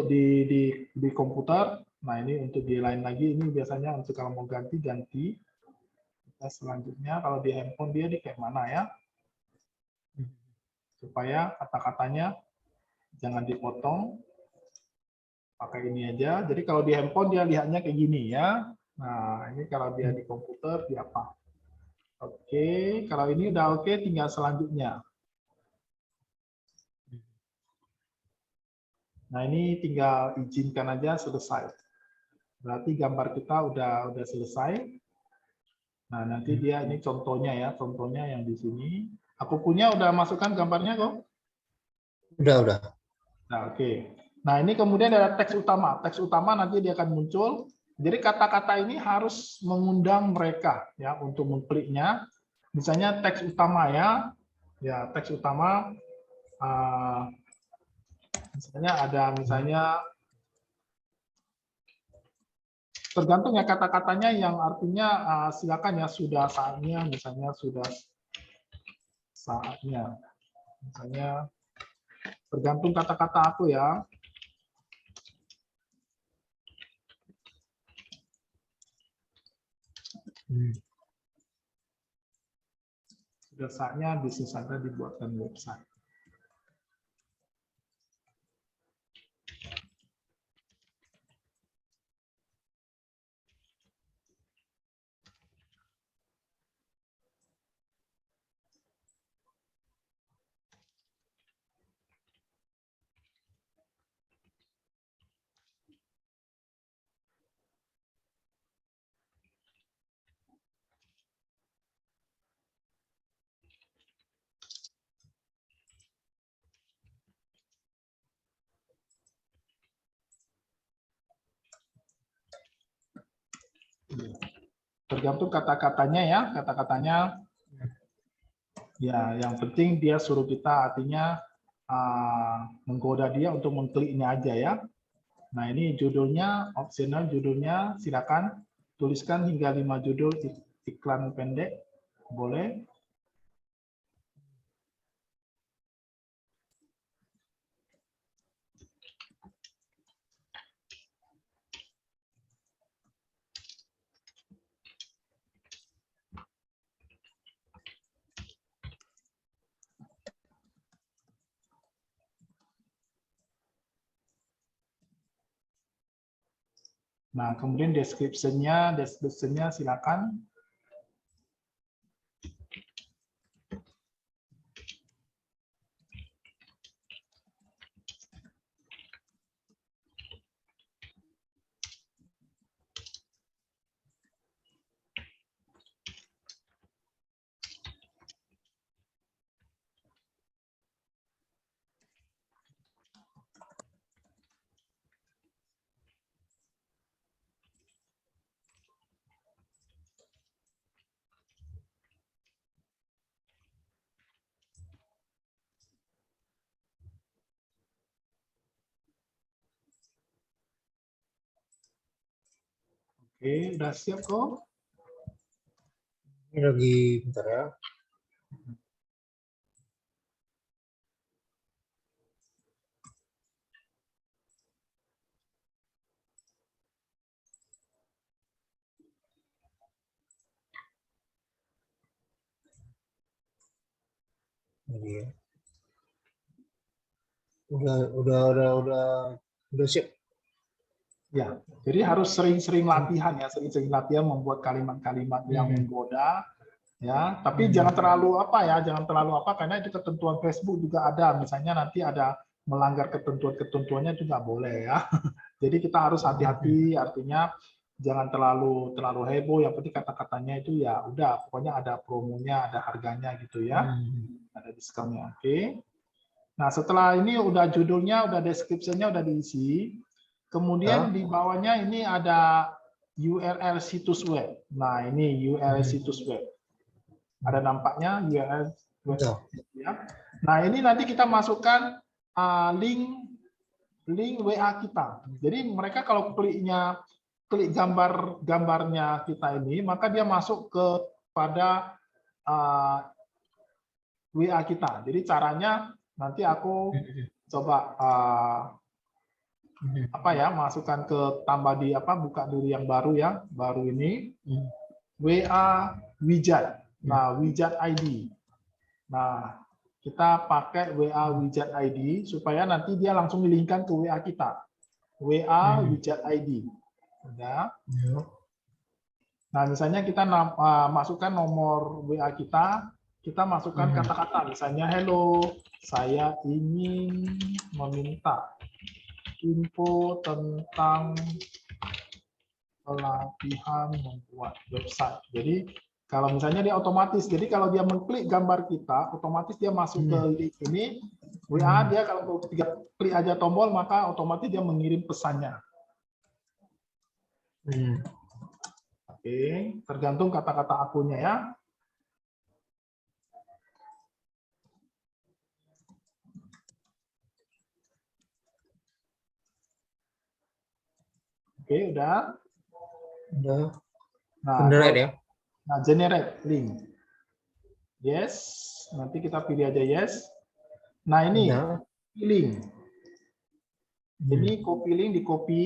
[SPEAKER 1] di komputer. Nah ini untuk di lain lagi. Ini biasanya untuk kalau mau ganti. Kita selanjutnya kalau di handphone dia di kayak mana ya? Supaya kata-katanya jangan dipotong. Pakai ini aja. Jadi kalau di handphone dia lihatnya kayak gini ya. Nah, ini kalau dia di komputer di apa? Oke, kalau ini udah oke, tinggal selanjutnya. Nah, ini tinggal izinkan aja selesai. Berarti gambar kita udah selesai. Nah, nanti dia ini contohnya ya, contohnya yang di sini. Aku punya udah masukkan gambarnya kok.
[SPEAKER 2] Udah.
[SPEAKER 1] Nah, oke. Nah, ini kemudian ada teks utama. Teks utama nanti dia akan muncul. Jadi kata-kata ini harus mengundang mereka ya untuk mengkliknya. Misalnya teks utama ya. Ya, teks utama misalnya ada tergantung ya kata-katanya yang artinya silakan ya sudah saatnya misalnya sudah saatnya. Misalnya tergantung kata-kata aku ya. Sudah saatnya bisnis Anda dibuatkan website. Tergantung kata-katanya ya, kata-katanya ya yang penting dia suruh kita artinya menggoda dia untuk mengkliknya aja ya. Nah, ini judulnya optional judulnya silakan tuliskan hingga 5 judul iklan pendek boleh. Nah, kemudian description-nya silakan. Oke, udah siap kok?
[SPEAKER 2] Ini lagi bentar ya. Ini ya. Udah siap.
[SPEAKER 1] Ya, jadi harus sering-sering latihan ya, sering-sering latihan membuat kalimat-kalimat yang menggoda ya, tapi jangan terlalu karena itu ketentuan Facebook juga ada, misalnya nanti ada melanggar ketentuannya itu nggak boleh ya. Jadi kita harus hati-hati, artinya jangan terlalu heboh, yang penting kata-katanya itu ya udah pokoknya ada promonya, ada harganya gitu ya, ada diskonnya. Oke. Nah, setelah ini udah judulnya, udah description-nya udah diisi. Kemudian di bawahnya ini ada URL situs web. Nah, ini URL situs web. Ada nampaknya URL web. Ya. Nah, ini nanti kita masukkan link WA kita. Jadi mereka kalau klik gambarnya kita ini, maka dia masuk kepada WA kita. Jadi caranya nanti aku coba masukkan ke tambah di buka dulu yang baru ya, baru ini WA widget. Nah, widget ID. Nah, kita pakai WA widget ID supaya nanti dia langsung dilingkan ke WA kita. WA widget ID. Udah. Nah, misalnya kita masukkan nomor WA kita masukkan kata-kata, misalnya hello, saya ingin meminta info tentang pelatihan membuat website. Jadi Kalau misalnya dia otomatis, jadi kalau dia mengklik gambar kita, otomatis dia masuk ke link ini, WA dia kalau ketika klik aja tombol, maka otomatis dia mengirim pesannya. Oke, tergantung kata-kata akunnya ya. Oke, udah.
[SPEAKER 2] Udah.
[SPEAKER 1] Nah,
[SPEAKER 2] Generate ya.
[SPEAKER 1] Nah, generate link. Yes, nanti kita pilih aja yes. Nah, ini link. Ini copy link, di copy,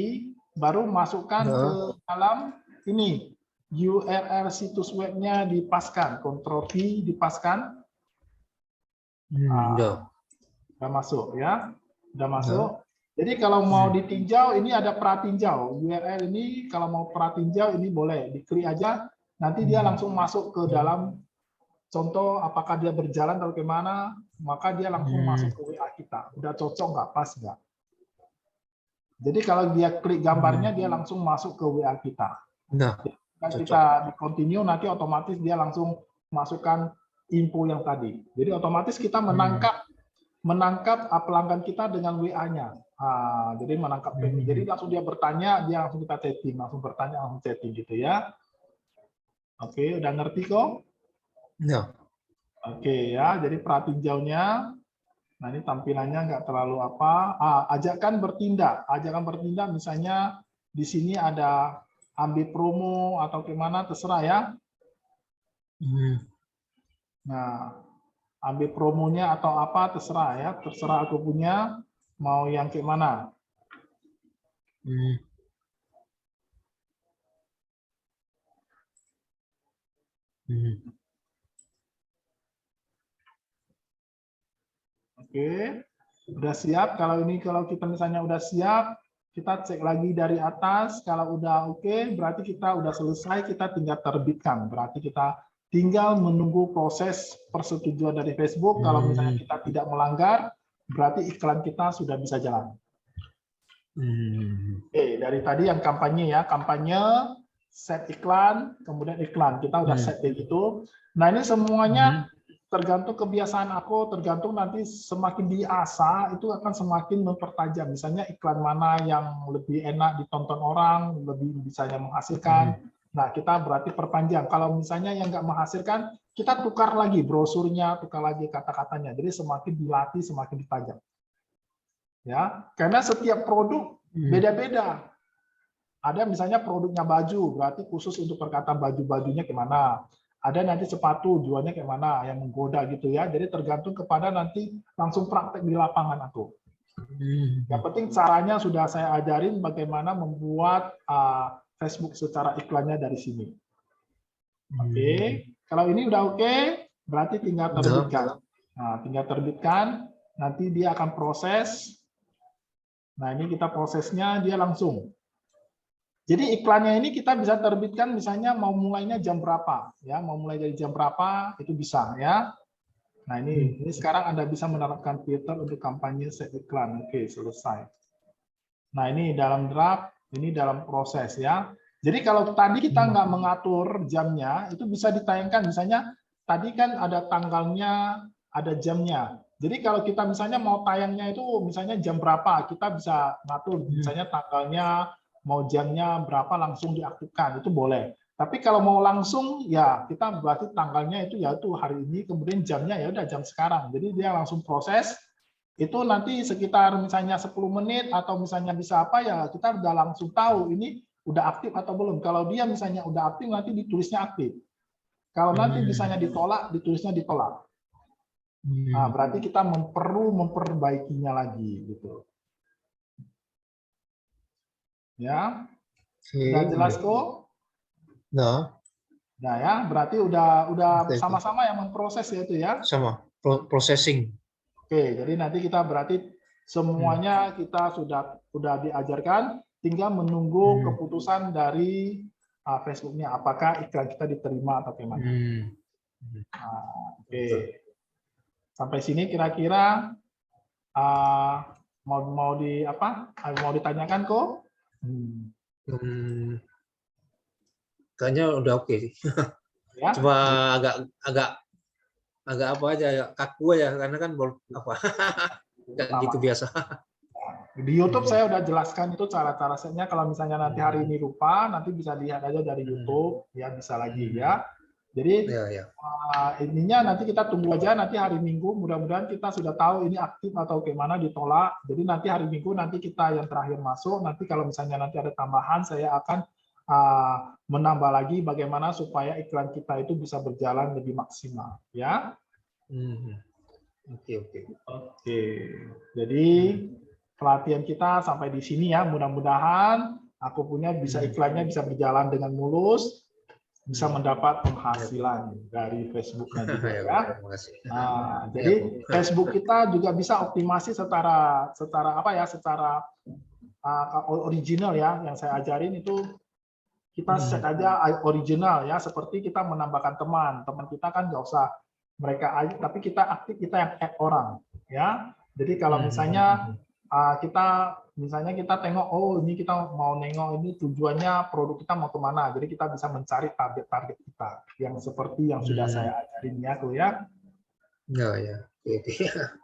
[SPEAKER 1] baru masukkan ke dalam ini. URL situs webnya dipaskan, Ctrl V dipaskan. Udah masuk ya. Udah masuk. Jadi kalau mau ditinjau, ini ada pratinjau. URL ini kalau mau pratinjau ini boleh diklik aja. Nanti dia langsung masuk ke dalam contoh apakah dia berjalan atau gimana, maka dia langsung masuk ke WA kita. Udah cocok nggak, pas nggak? Jadi kalau dia klik gambarnya, dia langsung masuk ke WA kita.
[SPEAKER 2] Nah,
[SPEAKER 1] kita di continue, nanti otomatis dia langsung masukkan info yang tadi. Jadi otomatis kita menangkap pelanggan kita dengan WA-nya. Jadi menangkap jadi langsung dia bertanya, dia langsung kita chatting, langsung bertanya, langsung chatting gitu ya. Oke, udah ngerti kok?
[SPEAKER 2] Ya.
[SPEAKER 1] Oke ya, jadi pratinjaunya. Nah ini tampilannya nggak terlalu apa. Ajakan bertindak. Ajakan bertindak misalnya di sini ada ambil promo atau gimana, terserah ya. Nah, ambil promonya atau apa, terserah ya. Terserah aku punya, mau yang kayak mana. Oke, udah siap. Kalau kita misalnya udah siap, kita cek lagi dari atas. Kalau udah oke, berarti kita udah selesai. Kita tinggal terbitkan. Berarti kita tinggal menunggu proses persetujuan dari Facebook. Kalau misalnya kita tidak melanggar, berarti iklan kita sudah bisa jalan. Oke, dari tadi yang kampanye ya, kampanye, set iklan, kemudian iklan. Kita udah set kayak gitu. Nah ini semuanya tergantung kebiasaan aku, tergantung nanti semakin diasah, itu akan semakin mempertajam. Misalnya iklan mana yang lebih enak ditonton orang, lebih misalnya menghasilkan. Nah, kita berarti perpanjang. Kalau misalnya yang nggak menghasilkan, kita tukar lagi brosurnya, tukar lagi kata-katanya. Jadi semakin dilatih, semakin ditajam. Ya, karena setiap produk beda-beda. Ada misalnya produknya baju, berarti khusus untuk perkataan baju-bajunya gimana. Ada nanti sepatu, jualnya kayak mana, yang menggoda gitu ya. Jadi tergantung kepada nanti langsung praktek di lapangan aku. Yang penting caranya sudah saya ajarin bagaimana membuat Facebook secara iklannya dari sini. Oke, kalau ini udah oke, berarti tinggal terbitkan. Nah, tinggal terbitkan, nanti dia akan proses. Nah, ini kita prosesnya dia langsung. Jadi iklannya ini kita bisa terbitkan misalnya mau mulainya jam berapa ya, mau mulai dari jam berapa itu bisa ya. Nah, ini sekarang Anda bisa menerapkan filter untuk kampanye set iklan. Oke, selesai. Nah, ini dalam draft, ini dalam proses ya. Jadi kalau tadi kita nggak mengatur jamnya, itu bisa ditayangkan misalnya tadi kan ada tanggalnya, ada jamnya. Jadi kalau kita misalnya mau tayangnya itu misalnya jam berapa, kita bisa ngatur misalnya tanggalnya, mau jamnya berapa langsung diaktifkan, itu boleh. Tapi kalau mau langsung ya kita berarti tanggalnya itu yaitu hari ini, kemudian jamnya ya udah jam sekarang. Jadi dia langsung proses, itu nanti sekitar misalnya 10 menit atau misalnya bisa apa ya kita udah langsung tahu ini udah aktif atau belum. Kalau dia misalnya udah aktif nanti ditulisnya aktif. Kalau nanti misalnya ditolak, ditulisnya ditolak. Nah, berarti kita perlu memperbaikinya lagi gitu. Ya, udah jelas kok?
[SPEAKER 2] Nah,
[SPEAKER 1] ya, berarti udah sama-sama yang memproses ya itu ya.
[SPEAKER 2] Sama, processing.
[SPEAKER 1] Oke, jadi nanti kita berarti semuanya kita sudah diajarkan, tinggal menunggu keputusan dari Facebook-nya apakah iklan kita diterima atau gimana. Oke. Sampai sini kira-kira mau ditanyakan kok?
[SPEAKER 2] Kayaknya udah oke sih.
[SPEAKER 1] Ya.
[SPEAKER 2] Cuma agak apa aja, kaku aja karena kan apa nggak gitu biasa.
[SPEAKER 1] Di YouTube saya udah jelaskan itu cara-caranya. Kalau misalnya nanti hari ini lupa, nanti bisa lihat aja dari YouTube, ya bisa lagi ya. Jadi
[SPEAKER 2] Ya.
[SPEAKER 1] ininya nanti kita tunggu aja nanti hari Minggu. Mudah-mudahan kita sudah tahu ini aktif atau gimana ditolak. Jadi nanti hari Minggu nanti kita yang terakhir masuk. Nanti kalau misalnya nanti ada tambahan, saya akan menambah lagi bagaimana supaya iklan kita itu bisa berjalan lebih maksimal, ya. Oke. Jadi pelatihan kita sampai di sini ya. Mudah-mudahan aku punya bisa iklannya bisa berjalan dengan mulus, bisa mendapat penghasilan dari Facebook-nya juga ya. Nah, jadi Facebook kita juga bisa optimasi secara apa ya, secara original ya. Yang saya ajarin itu kita set aja original ya, seperti kita menambahkan teman kita kan nggak usah mereka aja, tapi kita aktif, kita yang add orang ya. Jadi kalau misalnya kita tengok, oh ini kita mau nengok ini tujuannya produk kita mau kemana, jadi kita bisa mencari target kita yang seperti yang sudah saya ajarin ya tuh ya.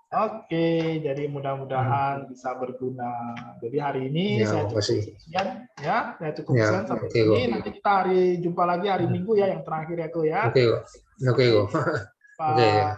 [SPEAKER 1] Oke, jadi mudah-mudahan bisa berguna. Jadi hari ini saya cukup sekian ya, saya cukup sekian sampai sini. Nanti kita jumpa lagi hari Minggu ya, yang terakhir ya, Ko ya.
[SPEAKER 2] Oke.
[SPEAKER 1] Bye.